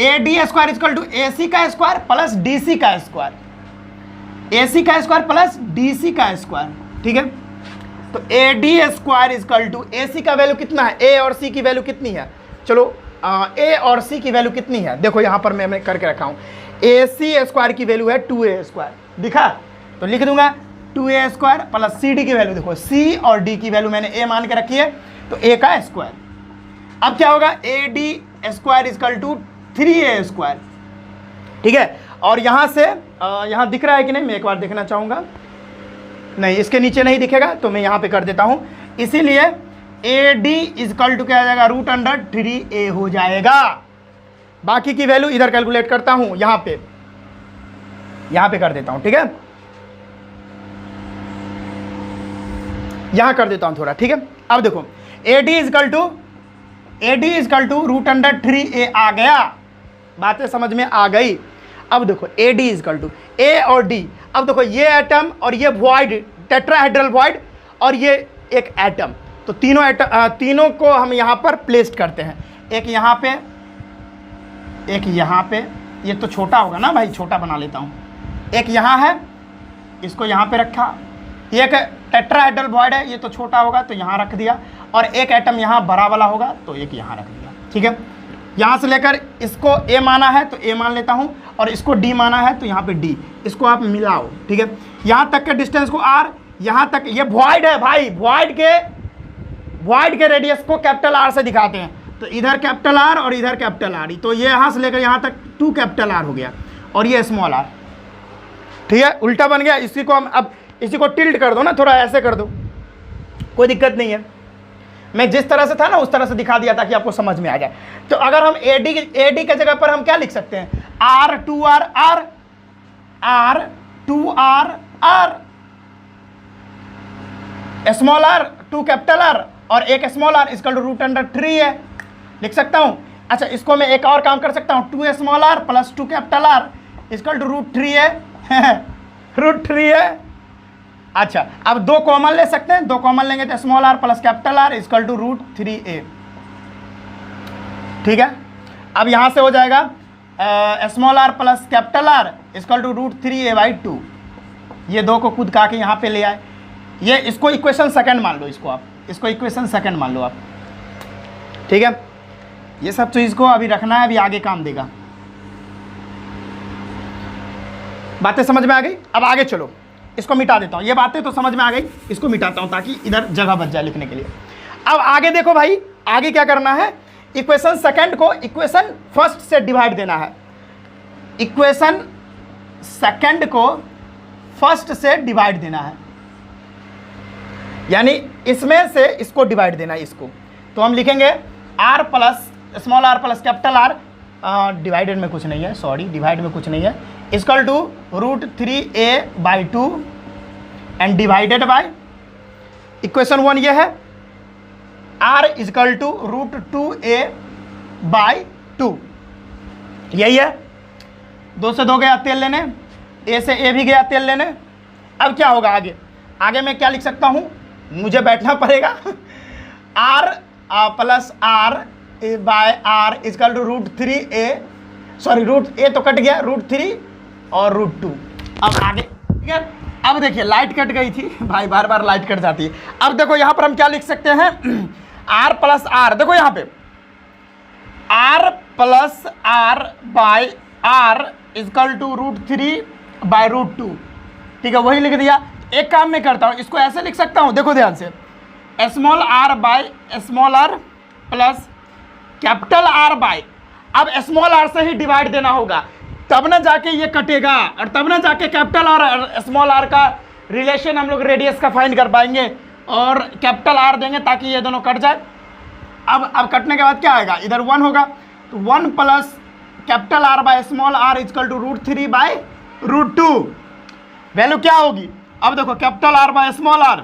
AD square equal to AC का स्क्वायर प्लस DC का स्क्वायर, AC का स्क्वायर प्लस DC का स्क्वायर, ठीक है। तो AD square equal to AC का वैल्यू कितना है, A और C की वैल्यू कितनी है, चलो A और C की वैल्यू कितनी है, देखो यहाँ पर मैं करके रखा हूँ, AC स्क्वायर की वैल्यू है 2A स्क्वायर, दिखा, तो लिख दूंगा 2A स्क्वायर प्लस CD की वैल्यू, देखो C और D की वैल्यू मैंने A मान के रखी है, तो A का स्क्वायर। अब क्या होगा, AD square equal to 3A square, ठीक है। और यहाँ से यहाँ दिख रहा है कि नहीं, मैं एक बार देखना चाहूँगा, नहीं इसके नीचे नहीं दिखेगा, तो मैं यहाँ पे कर देता हूँ, इसीलिए AD इक्वल टू क्या आ जाएगा, रूट अंडर 3A हो जाएगा। बाकी की वैल्यू इधर कैलकुलेट करता हूँ, यहाँ पे कर देता हूँ, ठीक है, यहाँ कर देता हूँ थोड़ा, ठीक है। अब देखो AD equal to root under 3A आ गया, बातें समझ में आ गई। अब देखो AD इक्वल टू A और D, अब देखो ये एटम और ये वॉइड, टेट्राहेड्रल वॉइड, और ये एक एटम, तो तीनों को हम यहाँ पर प्लेस करते हैं, एक यहाँ पे, एक यहाँ पे, ये तो छोटा होगा ना भाई, छोटा बना लेता हूँ, एक यहाँ है, इसको यहाँ पे रखा, एक टेट्राहेड्रल वॉइड है, ये तो छोटा होगा तो यहाँ रख दिया, और एक एटम यहाँ बड़ा वाला होगा तो एक यहाँ रख दिया, ठीक है। यहाँ से लेकर इसको A माना है तो A मान लेता हूँ, और इसको D माना है तो यहाँ पे D, इसको आप मिलाओ, ठीक है। यहाँ तक के डिस्टेंस को R, यहाँ तक, ये वॉइड है भाई, वॉइड के रेडियस को कैपिटल R से दिखाते हैं, तो इधर कैपिटल R और इधर कैपिटल R, तो ये यहाँ से लेकर यहाँ तक 2 कैपिटल R हो गया, और ये स्मॉल r, ठीक है, उल्टा बन गया। इसी को हम अब इसी को टिल्ट कर दो ना, थोड़ा ऐसे कर दो, कोई दिक्कत नहीं है, मैं जिस तरह से था ना उस तरह से दिखा दिया ताकि आपको समझ में आ जाए। तो अगर हम AD के जगह पर हम क्या लिख सकते हैं, R 2R R, R 2R R, small r 2 capital R और एक small r equal to root under 3 है, लिख सकता हूँ। अच्छा, इसको मैं एक और काम कर सकता हूँ, 2 small r plus 2 capital R equal to root 3 है रूट 3 है। अच्छा, अब 2 कॉमन ले सकते हैं, 2 कॉमन लेंगे तो small r plus capital R equal to root 3a, ठीक है। अब यहाँ से हो जाएगा small r plus capital R equal to root 3a/2, ये 2 को खुद का के यहाँ पे ले आए, ये इसको इक्वेशन सेकंड मान लो, इसको इक्वेशन सेकंड मान लो आप, ठीक है। ये सब चीज़ को अभी रखना है, अभी आगे काम देगा। बातें समझ में आ गई? अब आगे चलो, इसको मिटा देता हूँ, ये बातें तो समझ में आ गई, इसको मिटाता हूँ ताकि इधर जगह बच जाए लिखने के लिए। अब आगे देखो भाई, आगे क्या करना है, इक्वेशन सेकंड को इक्वेशन फर्स्ट से डिवाइड देना है, इक्वेशन सेकंड को फर्स्ट से डिवाइड देना है, यानी इसमें से इसको डिवाइड देना है इसको। तो हम लिखेंगे r plus small r plus capital R, divided में कुछ नहीं है, सॉरी डिवाइड में कुछ नहीं है, equal to √3a/2 and divided by equation 1 ये है r इक्वल टू √2a/2, यही है। 2 से 2 गया तेल लेने, a से a भी गया तेल लेने। अब क्या होगा आगे, आगे मैं क्या लिख सकता हूँ, मुझे बैठना पड़ेगा r plus r by r equal to √3a, sorry √a तो कट गया, √3 और √2। अब आगे ठीक है, अब देखिए लाइट कट गई थी भाई, बार बार लाइट कट जाती है। अब देखो यहाँ पर हम क्या लिख सकते हैं, r प्लस r, देखो यहाँ पे r plus r by r equal to √3/√2, ठीक है, वही लिख दिया। एक काम मैं करता हूँ, इसको ऐसे लिख सकता हूँ, देखो ध्यान से, small r by small r plus capital R by, अब स्मॉल r से ही डिवाइड देना होगा, तब ना जाके ये कटेगा, और तब ना जाके कैपिटल R और स्मॉल r का रिलेशन हम लोग रेडियस का फाइंड कर पाएंगे, और कैपिटल R देंगे ताकि ये दोनों कट जाए। अब कटने के बाद क्या आएगा, इधर 1 होगा, तो 1 plus capital R by small r equal to √3/√2, value क्या होगी, अब देखो capital R by small r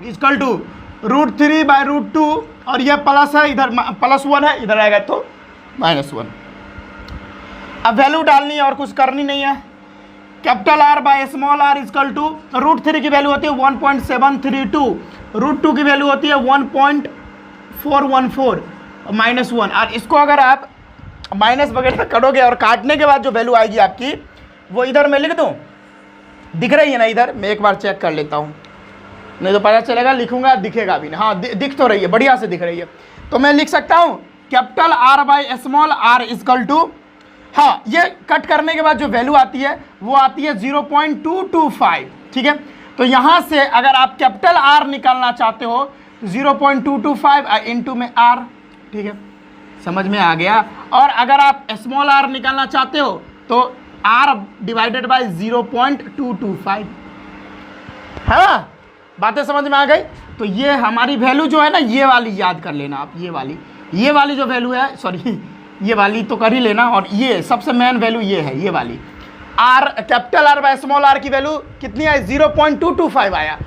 equal to √3/√2, और ये प्लस है, इधर +1 है, इधर आएगा तो -1। अब वैल्यू डालनी है और कुछ करनी नहीं है, capital R by small r equal to √3 की वैल्यू होती है 1.732, √2 की वैल्यू होती है 1.414 -1, और इसको अगर आप माइनस वगैरह करोगे और काटने के बाद जो वैल्यू आएगी आपकी, वो इधर मैं लिख दूँ, दिख रही है ना, इधर मैं एक बार चेक कर लेता हूँ, नहीं तो पता चलेगा लिखूंगा दिखेगा भी नहीं, हाँ दिख तो रही है, बढ़िया से दिख रही है। तो मैं लिख सकता हूँ capital R by small r equal to, हाँ ये कट करने के बाद जो वैल्यू आती है वो आती है 0.225, ठीक है। तो यहाँ से अगर आप कैपिटल R निकालना चाहते हो 0.225 इंटू में r, ठीक है, समझ में आ गया। और अगर आप स्मॉल r निकालना चाहते हो तो r डिवाइडेड बाय 0.225, है ना, बातें समझ में आ गई। तो ये हमारी वैल्यू जो है ना, ये वाली याद कर लेना आप, ये वाली जो वैल्यू है, सॉरी ये वाली तो कर ही लेना, और ये सबसे मेन वैल्यू ये है, ये वाली r capital R by small r की वैल्यू कितनी आई, 0.225 आया।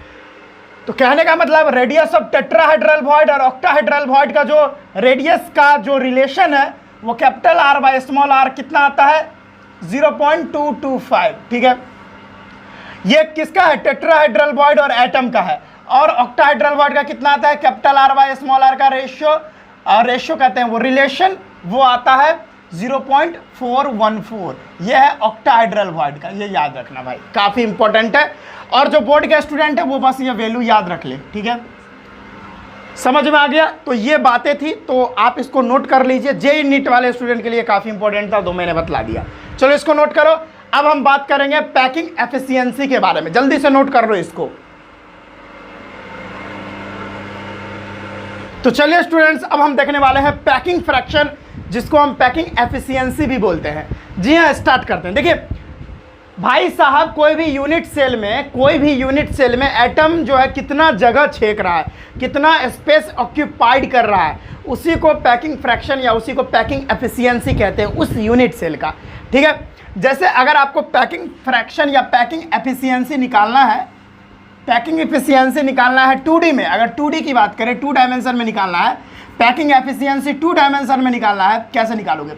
तो कहने का मतलब रेडियस ऑफ टेट्राहेड्रल वॉइड और ऑक्टाहेड्रल वॉइड का जो रेडियस का जो रिलेशन है वो capital R by small r कितना आता है, 0.225, ठीक है। ये किसका है, टेट्राहेड्रल वॉइड और एटम का है। और ऑक्टाहेड्रल वॉइड का कितना आता है, capital R by small r का रेशियो कहते हैं वो रिलेशन, वो आता है 0.414। ये है ऑक्टाहेड्रल वॉइड का, ये याद रखना भाई, काफ़ी इंपॉर्टेंट है। और जो बोर्ड के स्टूडेंट है वो बस ये वैल्यू याद रख ले, ठीक है, समझ में आ गया। तो ये बातें थी, तो आप इसको नोट कर लीजिए, जेईई नीट वाले स्टूडेंट के लिए काफ़ी इंपॉर्टेंट था, तो मैंने बतला दिया। चलो इसको नोट करो। अब हम बात करेंगे पैकिंग एफिशिएंसी के बारे में, जल्दी से नोट कर लो इसको। तो चलिए स्टूडेंट्स, अब हम देखने वाले हैं पैकिंग फ्रैक्शन, जिसको हम पैकिंग एफिशिएंसी भी बोलते हैं। जी हाँ, स्टार्ट करते हैं। देखिए भाई साहब, कोई भी यूनिट सेल में एटम जो है कितना जगह छेक रहा है, कितना स्पेस ऑक्यूपाइड कर रहा है, उसी को पैकिंग फ्रैक्शन या उसी को पैकिंग एफिशिएंसी कहते हैं, उस यूनिट सेल का, ठीक है। जैसे अगर आपको पैकिंग फ्रैक्शन या पैकिंग एफिशिएंसी निकालना है, 2D में, अगर 2D की बात करें, 2 डायमेंशन में निकालना है, पैकिंग एफिशिएंसी 2 डायमेंशन में निकालना है, कैसे निकालोगे?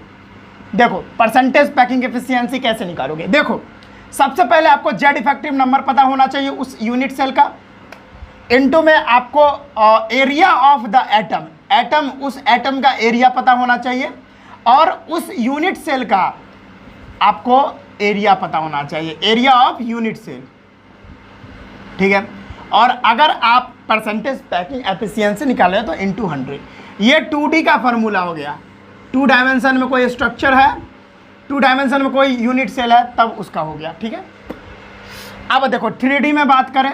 देखो परसेंटेज पैकिंग एफिशिएंसी कैसे निकालोगे। देखो सबसे पहले आपको जेड इफेक्टिव नंबर पता होना चाहिए उस यूनिट सेल का, इनटू में आपको एरिया ऑफ द एटम, उस एटम का एरिया पता होना चाहिए, और उस यूनिट सेल का आपको एरिया पता होना चाहिए, एरिया ऑफ यूनिट सेल, ठीक है। और अगर आप परसेंटेज पैकिंग एफिशिएंसी निकाले तो इनटू 100। ये 2D का फॉर्मूला हो गया। 2 डायमेंशन में कोई स्ट्रक्चर है, 2 डायमेंशन में कोई यूनिट सेल है, तब उसका हो गया, ठीक है। अब देखो 3D में बात करें,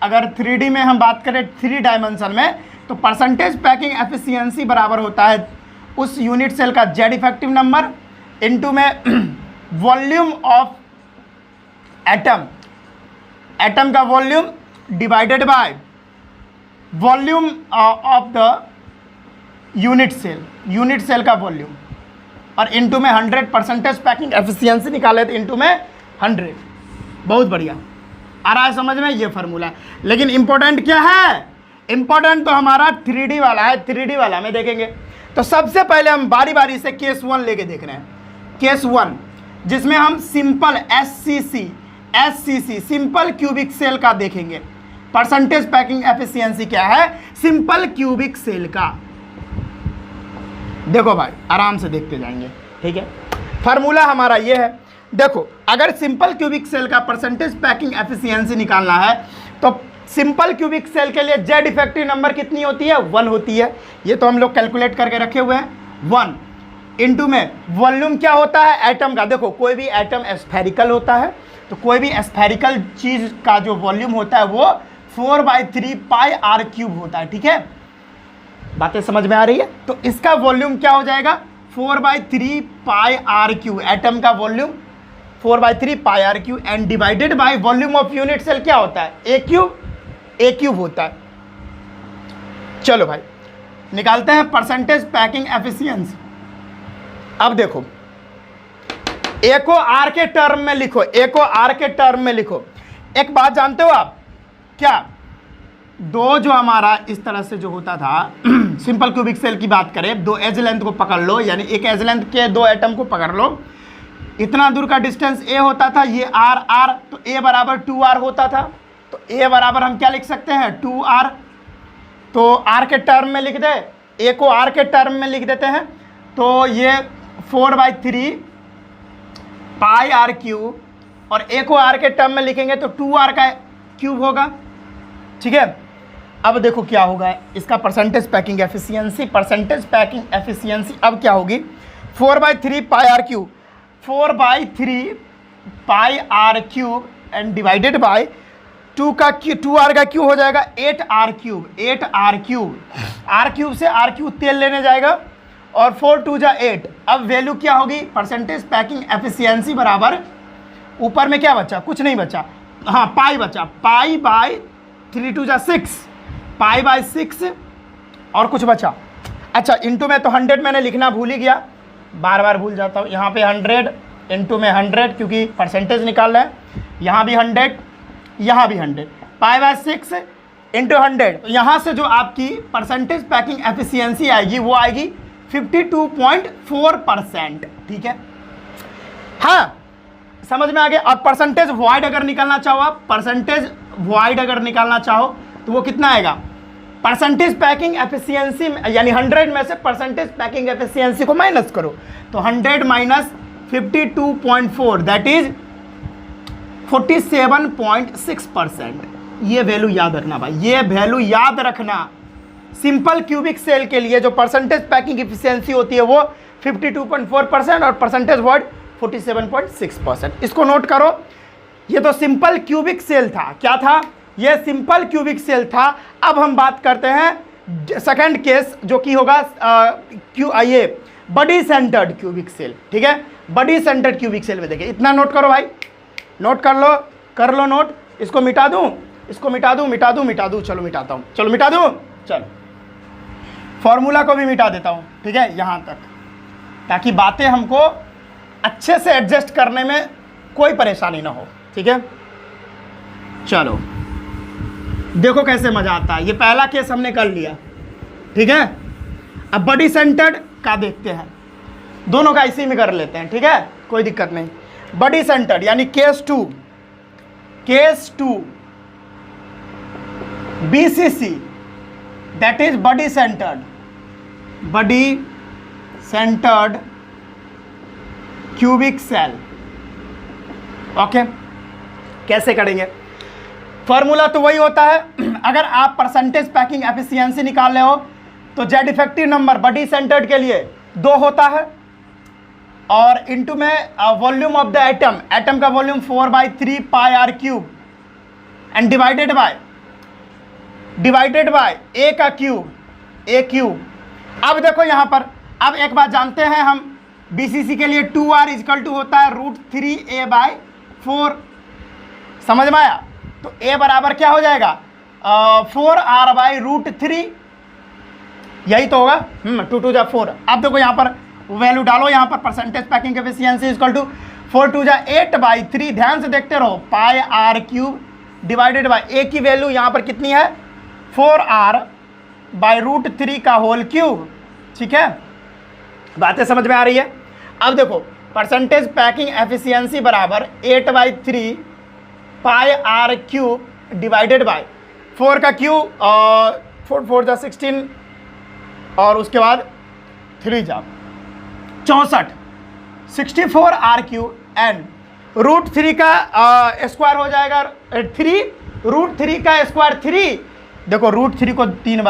अगर 3D में हम बात करें 3 डायमेंशन में, तो परसेंटेज पैकिंग एफिशिएंसी बराबर होता है उस यूनिट सेल का जेड इफेक्टिव नंबर इनटू में वॉल्यूम ऑफ एटम, एटम का volume divided by volume of the unit cell, unit cell का वॉल्यूम, और इनटू में 100 परसेंटेज पैकिंग एफिशिएंसी निकाले तो इनटू में 100। बहुत बढ़िया, आ रहा है समझ में ये फार्मूला। लेकिन इंपॉर्टेंट क्या है, इंपॉर्टेंट तो हमारा 3D वाला है, 3D वाला में देखेंगे। तो सबसे पहले हम बारी बारी से केस 1 लेके देख रहे हैं। केस 1 जिसमें हम simple SCC simple cubic cell का देखेंगे। परसेंटेज पैकिंग एफिशिएंसी क्या है सिंपल क्यूबिक सेल का, देखो भाई आराम से देखते जाएंगे, ठीक है। फार्मूला हमारा ये है, देखो अगर सिंपल क्यूबिक सेल का परसेंटेज पैकिंग एफिशिएंसी निकालना है तो सिंपल क्यूबिक सेल के लिए जेड इफेक्टिव नंबर कितनी होती है, 1 होती है। ये तो हम लोग कैलकुलेट करके रखे हुए हैं। 1 इनटू में वॉल्यूम क्या होता है एटम का, देखो कोई भी एटम स्फेरिकल होता है, तो कोई भी स्फेरिकल चीज का जो वॉल्यूम होता है वो 4/3 पाई r क्यूब होता है, ठीक है। बातें समझ में आ रही है। तो इसका वॉल्यूम क्या हो जाएगा 4/3 पाई r क्यूब, एटम का volume 4/3 pi r cube and divided by volume of unit cell क्या होता है a क्यूब होता है। चलो भाई निकालते हैं परसेंटेज पैकिंग एफिशिएंसी। अब देखो a को r के टर्म में लिखो, a को r के टर्म में लिखो। एक बात जानते हो आप क्या, दो जो हमारा इस तरह से जो होता था सिंपल क्यूबिक सेल की बात करें, 2 एज लेंथ को पकड़ लो, यानी एक एज लेंथ के 2 एटम को पकड़ लो, इतना दूर का डिस्टेंस a होता था, ये r, तो a बराबर 2r होता था। तो a बराबर हम क्या लिख सकते हैं 2r, तो r के टर्म में लिख दे, a को r के टर्म में लिख देते हैं, तो ये 4/3 पाई r क्यूब, और a को r के टर्म में लिखेंगे तो 2r का क्यूब होगा, ठीक है। अब देखो क्या होगा इसका percentage packing efficiency, percentage packing efficiency अब क्या होगी 4/3 pi r cube, 4/3 pi r cube and divided bye 2r का क्यूब हो जाएगा 8r cube, 8r cube, r cube से r क्यूब तेल लेने जाएगा और 4 2 जा 8। अब वैल्यू क्या होगी परसेंटेज पैकिंग एफिशिएंसी बराबर, ऊपर में क्या बचा, कुछ नहीं बचा, हाँ पाई बचा, पाई बाय 3 2 जा 6, पाई बाय 6 और कुछ बचा। अच्छा इनटू में तो 100 मैंने लिखना भूल ही गया, बार बार भूल जाता हूँ। यहाँ पे 100 इनटू में 100 क्योंकि परसेंटेज निकाल रहे हैं, यहाँ भी 100, यहाँ भी 100, पाई बाय 6 इंटू 100। तो यहाँ से जो आपकी परसेंटेज पैकिंग एफिशिएंसी आएगी वो आएगी 52.4%, ठीक है। हाँ समझ में आ गया। और परसेंटेज वॉइड अगर निकालना चाहो आप, परसेंटेज वॉइड अगर निकालना चाहो तो वो कितना आएगा, परसेंटेज पैकिंग एफिशिएंसी यानी 100 में से परसेंटेज पैकिंग एफिशिएंसी को माइनस करो, तो 100 माइनस 52.4 दैट इज 47.6%। ये वैल्यू याद रखना भाई, ये वैल्यू याद रखना। सिंपल क्यूबिक सेल के लिए जो परसेंटेज पैकिंग एफिशिएंसी होती है वो 52.4% और परसेंटेज वॉइड 47.6%। इसको नोट करो। ये तो सिंपल क्यूबिक सेल था, क्या था, ये सिंपल क्यूबिक सेल था। अब हम बात करते हैं सेकंड केस जो कि होगा ये बडी सेंटर्ड क्यूबिक सेल, ठीक है। बडी सेंटर्ड क्यूबिक सेल में देखिए, इतना नोट करो भाई, नोट कर लो नोट। इसको मिटा दूं, इसको मिटा दूं, चलो मिटाता हूं, चलो मिटा दूं, चलो फॉर्मूला को भी मिटा देता हूं, ठीक है, यहां तक, ताकि बातें हमको अच्छे से एडजस्ट करने में कोई परेशानी ना हो, ठीक है। चलो देखो कैसे मजा आता है। ये पहला केस हमने कर लिया, ठीक है। अब बडी सेंटर्ड का देखते हैं, दोनों का इसी में कर लेते हैं, ठीक है, कोई दिक्कत नहीं। बडी सेंटर्ड यानी case 2 BCC that is body centred cubic cell. Okay, कैसे करेंगे, फॉर्मूला तो वही होता है। अगर आप परसेंटेज पैकिंग एफिशिएंसी निकाल रहे हो तो Z effective number body centred के लिए 2 होता है, और इनटू में वॉल्यूम ऑफ द एटम का volume 4/3 pi r cube and divided by A का क्यूब, ए क्यूब। अब देखो यहाँ पर, अब एक बात जानते हैं हम BCC के लिए 2r इक्वल टू होता है √3a/4। समझ में आया? तो a बराबर क्या हो जाएगा 4r/√3, यही तो होगा। 2 2 जा 4। अब देखो यहाँ पर वैल्यू डालो, यहाँ पर percentage packing efficiency equal to 4 2 जा 8/3। ध्यान से देखते रहो, πr³ डिवाइडेड बाय a की वैल्यू यहाँ पर कितनी है 4r/√3 का होल क्यूब। ठीक है, बातें समझ में आ रही है? अब देखो परसेंटेज पैकिंग एफिशिएंसी बराबर 8/3 πr³ डिवाइडेड बाय 4 का क्यूब, 4 4 जा 16 और उसके बाद 3 जा 64, 64r³ एंड √3 का स्क्वायर हो जाएगा 3, √3 का स्क्वायर 3। देखो √3 को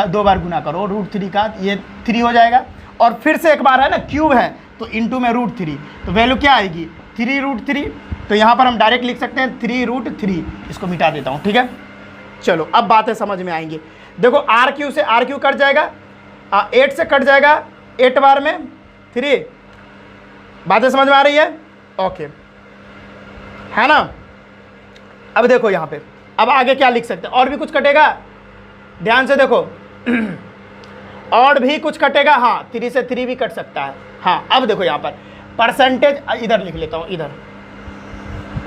2 बार गुना करो, √3 का ये 3 हो जाएगा और फिर से एक बार है ना, क्यूब है तो इनटू में √3, तो वैल्यू क्या आएगी 3√3। तो यहाँ पर हम डायरेक्ट लिख सकते हैं 3√3। इसको मिटा देता हूँ, ठीक है। चलो अब बातें समझ में आएंगी। देखो r³ से r³ कट जाएगा, 8 से कट जाएगा 8 बार में 3। बातें समझ में आ रही है? ओके, है ना। अब देखो यहाँ पे, अब आगे क्या लिख सकते हैं, और भी कुछ कटेगा, ध्यान से देखो और भी कुछ कटेगा। हाँ 3 से 3 भी कट सकता है। हाँ अब देखो यहाँ पर परसेंटेज, इधर लिख लेता हूँ इधर।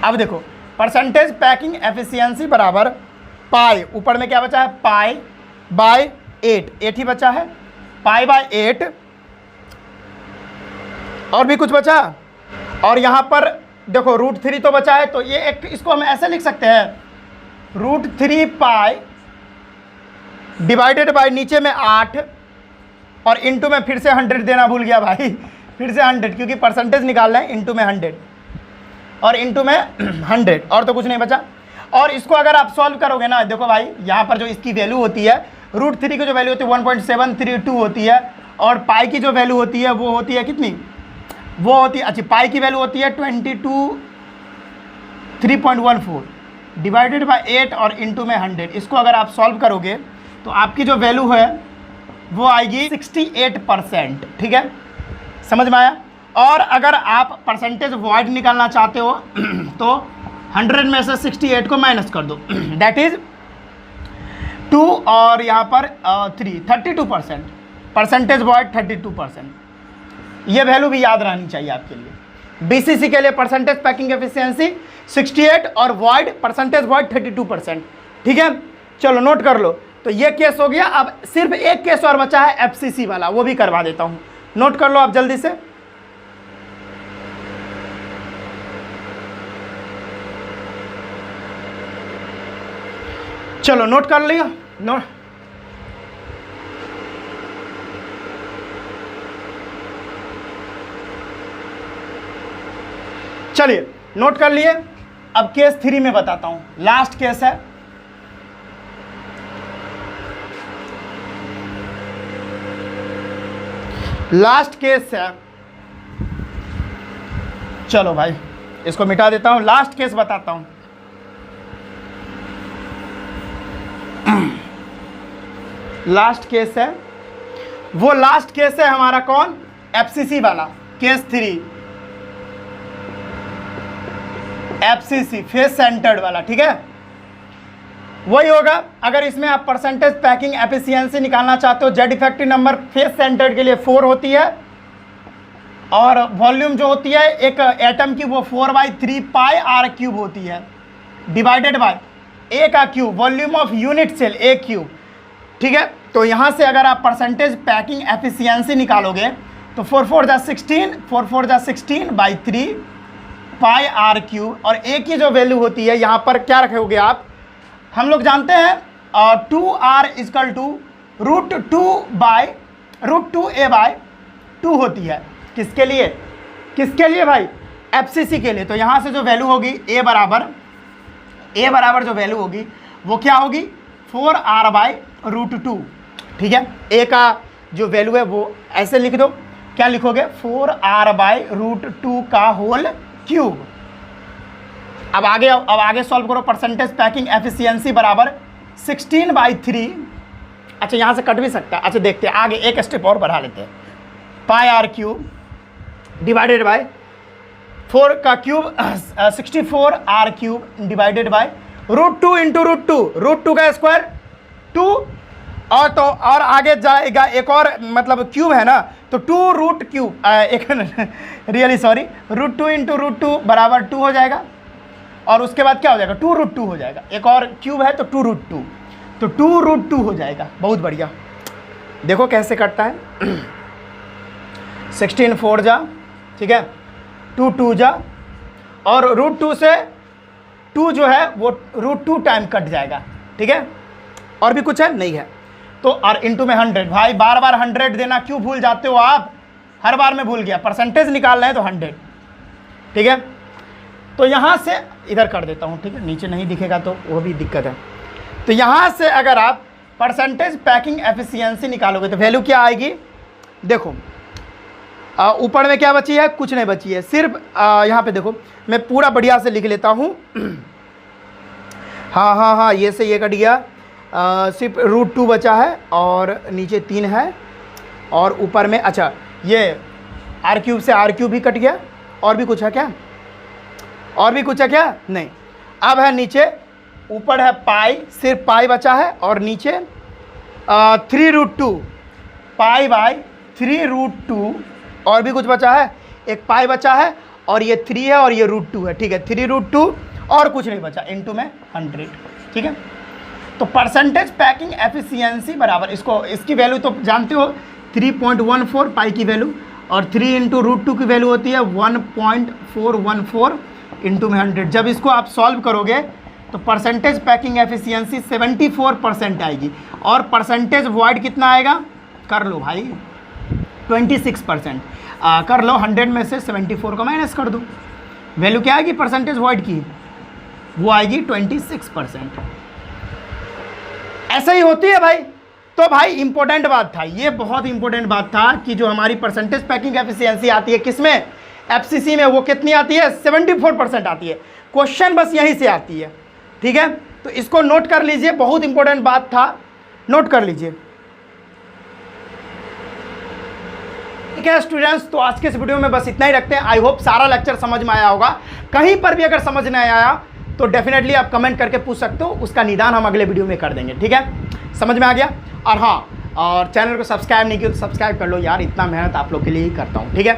अब देखो परसेंटेज पैकिंग एफिशिएंसी बराबर पाई, ऊपर में क्या बचा है π/8, 8 ही बचा है, π/8। और भी कुछ बचा, और यहाँ पर देखो √3 तो बचा है, तो ये एक, इसको हम ऐसे लिख सकते हैं √3 पाई डिवाइडेड बाय नीचे में 8 और इनटू में फिर से 100 देना भूल गया भाई, फिर से 100 क्योंकि परसेंटेज निकाल रहे हैं, इनटू में 100 और इनटू में 100, और तो कुछ नहीं बचा। और इसको अगर आप सॉल्व करोगे ना, देखो भाई यहाँ पर जो इसकी वैल्यू होती है, √3 की जो वैल्यू होती है 1.732 होती है, और पाई की जो वैल्यू होती है वो होती है कितनी, वो होती है, अच्छा पाई की वैल्यू होती है 3.14 डिवाइडेड बाय 8 और इनटू में 100। इसको अगर आप सॉल्व करोगे तो आपकी जो वैल्यू है वो आएगी 68%। ठीक है, समझ में आया? और अगर आप परसेंटेज वॉइड निकालना चाहते हो तो 100 में से 68 को माइनस कर दो, दैट इज 2 और यहाँ पर 32%। Percentage void 32%। ये वैल्यू भी याद रहनी चाहिए आपके लिए। BCC के लिए परसेंटेज पैकिंग एफिशिएंसी 68 और वॉइड, परसेंटेज वॉइड 32%। ठीक है, चलो नोट कर लो। तो ये केस हो गया। अब सिर्फ एक केस और बचा है FCC वाला, वो भी करवा देता हूँ, नोट कर लो आप जल्दी से। चलो नोट कर लिया, नोट चलिए नोट कर लिए। अब केस 3 में बताता हूं, लास्ट केस है। लास्ट केस है, चलो भाई इसको मिटा देता हूं, लास्ट केस बताता हूं। लास्ट केस है, वो लास्ट केस है हमारा कौन, FCC वाला, केस 3 FCC फेस सेंटर्ड वाला। ठीक है, वही होगा। अगर इसमें आप परसेंटेज पैकिंग एफिशिएंसी निकालना चाहते हो, Z effective number face centred के लिए 4 होती है, और वॉल्यूम जो होती है एक एटम की वो 4/3 पाई r³ होती है, डिवाइडेड बाय ए का cube, volume of unit cell A³। ठीक है, तो यहाँ से अगर आप परसेंटेज पैकिंग एफिशिएंसी निकालोगे तो 4 4 जा 16, 4 4 जा 16/3 पाई r³, और ए की जो वैल्यू होती है यहाँ पर क्या रखोगे आप, हम लोग जानते हैं 2r इक्वल टू √2a/2 होती है। किसके लिए, किसके लिए भाई, FCC के लिए। तो यहाँ से जो वैल्यू होगी a बराबर जो वैल्यू होगी वो क्या होगी 4r/√2। ठीक है, a का जो वैल्यू है वो ऐसे लिख दो, क्या लिखोगे 4r/√2 का होल क्यूब। अब आगे सॉल्व करो। परसेंटेज पैकिंग एफिशिएंसी बराबर 16/3। अच्छा यहाँ से कट भी सकता है। अच्छा देखते हैं आगे, एक स्टेप और बढ़ा लेते हैं। Pi R cube divided by 4 का cube 64 R cube divided by √2 into √2 का स्क्वायर 2। और तो और आगे जाएगा एक और, मतलब क्यूब है ना, तो 2 रूट क्यूब एक रियली सॉरी, √2 इंटू √2 बराबर 2 हो जाएगा। और उसके बाद क्या हो जाएगा, 2 √2 हो जाएगा। एक और क्यूब है तो 2 √2, तो 2 √2 हो जाएगा। बहुत बढ़िया, देखो कैसे कटता है। 16 4 जा, ठीक है, 2 2 जा, और √2 से 2 जो है वो √2 टाइम कट जाएगा, ठीक है। और भी कुछ है नहीं है तो, और इंटू में 100। भाई बार बार 100 देना क्यों भूल जाते हो आप, हर बार में भूल गया। परसेंटेज निकाल रहे हैं तो 100, ठीक है। तो यहाँ से इधर कर देता हूँ, ठीक है, नीचे नहीं दिखेगा तो वो भी दिक्कत है। तो यहाँ से अगर आप परसेंटेज पैकिंग एफिशिएंसी निकालोगे तो वैल्यू क्या आएगी, देखो ऊपर में क्या बची है, कुछ नहीं बची है, सिर्फ यहाँ पे देखो, मैं पूरा बढ़िया से लिख लेता हूँ। हाँ, ये से ये कट गया, सिर्फ √2 बचा है और नीचे 3 है, और ऊपर में अच्छा ये आर क्यूब से आर क्यूब भी कट गया। और भी कुछ है क्या, और भी कुछ है क्या, नहीं। अब है नीचे, ऊपर है पाई, सिर्फ पाई बचा है, और नीचे 3√2 पाई बाय 3√2। और भी कुछ बचा है, एक पाई बचा है, और ये 3 है और ये √2 है, ठीक है, 3√2 और कुछ नहीं बचा, इंटू में 100, ठीक है। तो परसेंटेज पैकिंग एफिशिएंसी बराबर, इसकी वैल्यू तो जानते हो 3.14 पाई की वैल्यू, और 3 इंटू √2 की वैल्यू होती है 1.414 इंटू में 100। जब इसको आप सॉल्व करोगे तो परसेंटेज पैकिंग एफिशिएंसी 74% आएगी, और परसेंटेज वॉइड कितना आएगा, कर लो भाई 26%। कर लो, 100 में से 74 का माइनस कर दो, वैल्यू क्या आएगी परसेंटेज वॉइड की, वो आएगी 26%। ऐसा ही होती है भाई। तो भाई इंपॉर्टेंट बात था, ये बहुत इंपॉर्टेंट बात था कि जो हमारी परसेंटेज पैकिंग एफिशिएंसी आती है किसमें, एफसीसी में, वो कितनी आती है, 74% आती है। क्वेश्चन बस यहीं से आती है, ठीक है। तो इसको नोट कर लीजिए, बहुत इंपॉर्टेंट बात था, नोट कर लीजिए, ठीक है स्टूडेंट्स। तो आज के इस वीडियो में बस इतना ही रखते हैं। आई होप सारा लेक्चर समझ में आया होगा। कहीं पर भी अगर समझ नहीं आया तो डेफिनेटली आप कमेंट करके पूछ सकते हो, उसका निदान हम अगले वीडियो में कर देंगे, ठीक है। समझ में आ गया। और हाँ, और चैनल को सब्सक्राइब नहीं किया तो सब्सक्राइब कर लो यार, इतना मेहनत आप लोग के लिए ही करता हूँ, ठीक है।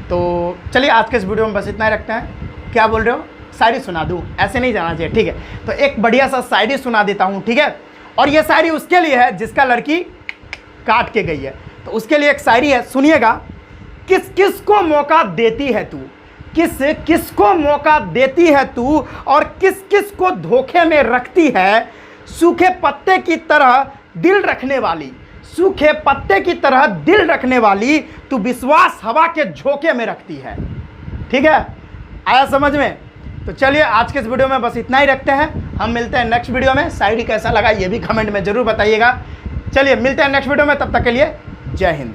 तो चलिए आज के इस वीडियो में बस इतना ही रखते हैं। क्या बोल रहे हो, शायरी सुना दूँ, ऐसे नहीं जाना चाहिए, ठीक है। तो एक बढ़िया सा शायरी सुना देता हूँ, ठीक है। और ये शायरी उसके लिए है जिसका लड़की काट के गई है, तो उसके लिए एक शायरी है, सुनिएगा। किस किस को मौका देती है तू, किस किस को मौका देती है तू, और किस किस को धोखे में रखती है। सूखे पत्ते की तरह दिल रखने वाली, सूखे पत्ते की तरह दिल रखने वाली, तू विश्वास हवा के झोंके में रखती है, ठीक है। आया समझ में। तो चलिए आज के इस वीडियो में बस इतना ही रखते हैं, हम मिलते हैं नेक्स्ट वीडियो में। शायरी कैसा लगा ये भी कमेंट में जरूर बताइएगा। चलिए मिलते हैं नेक्स्ट वीडियो में, तब तक के लिए जय हिंद।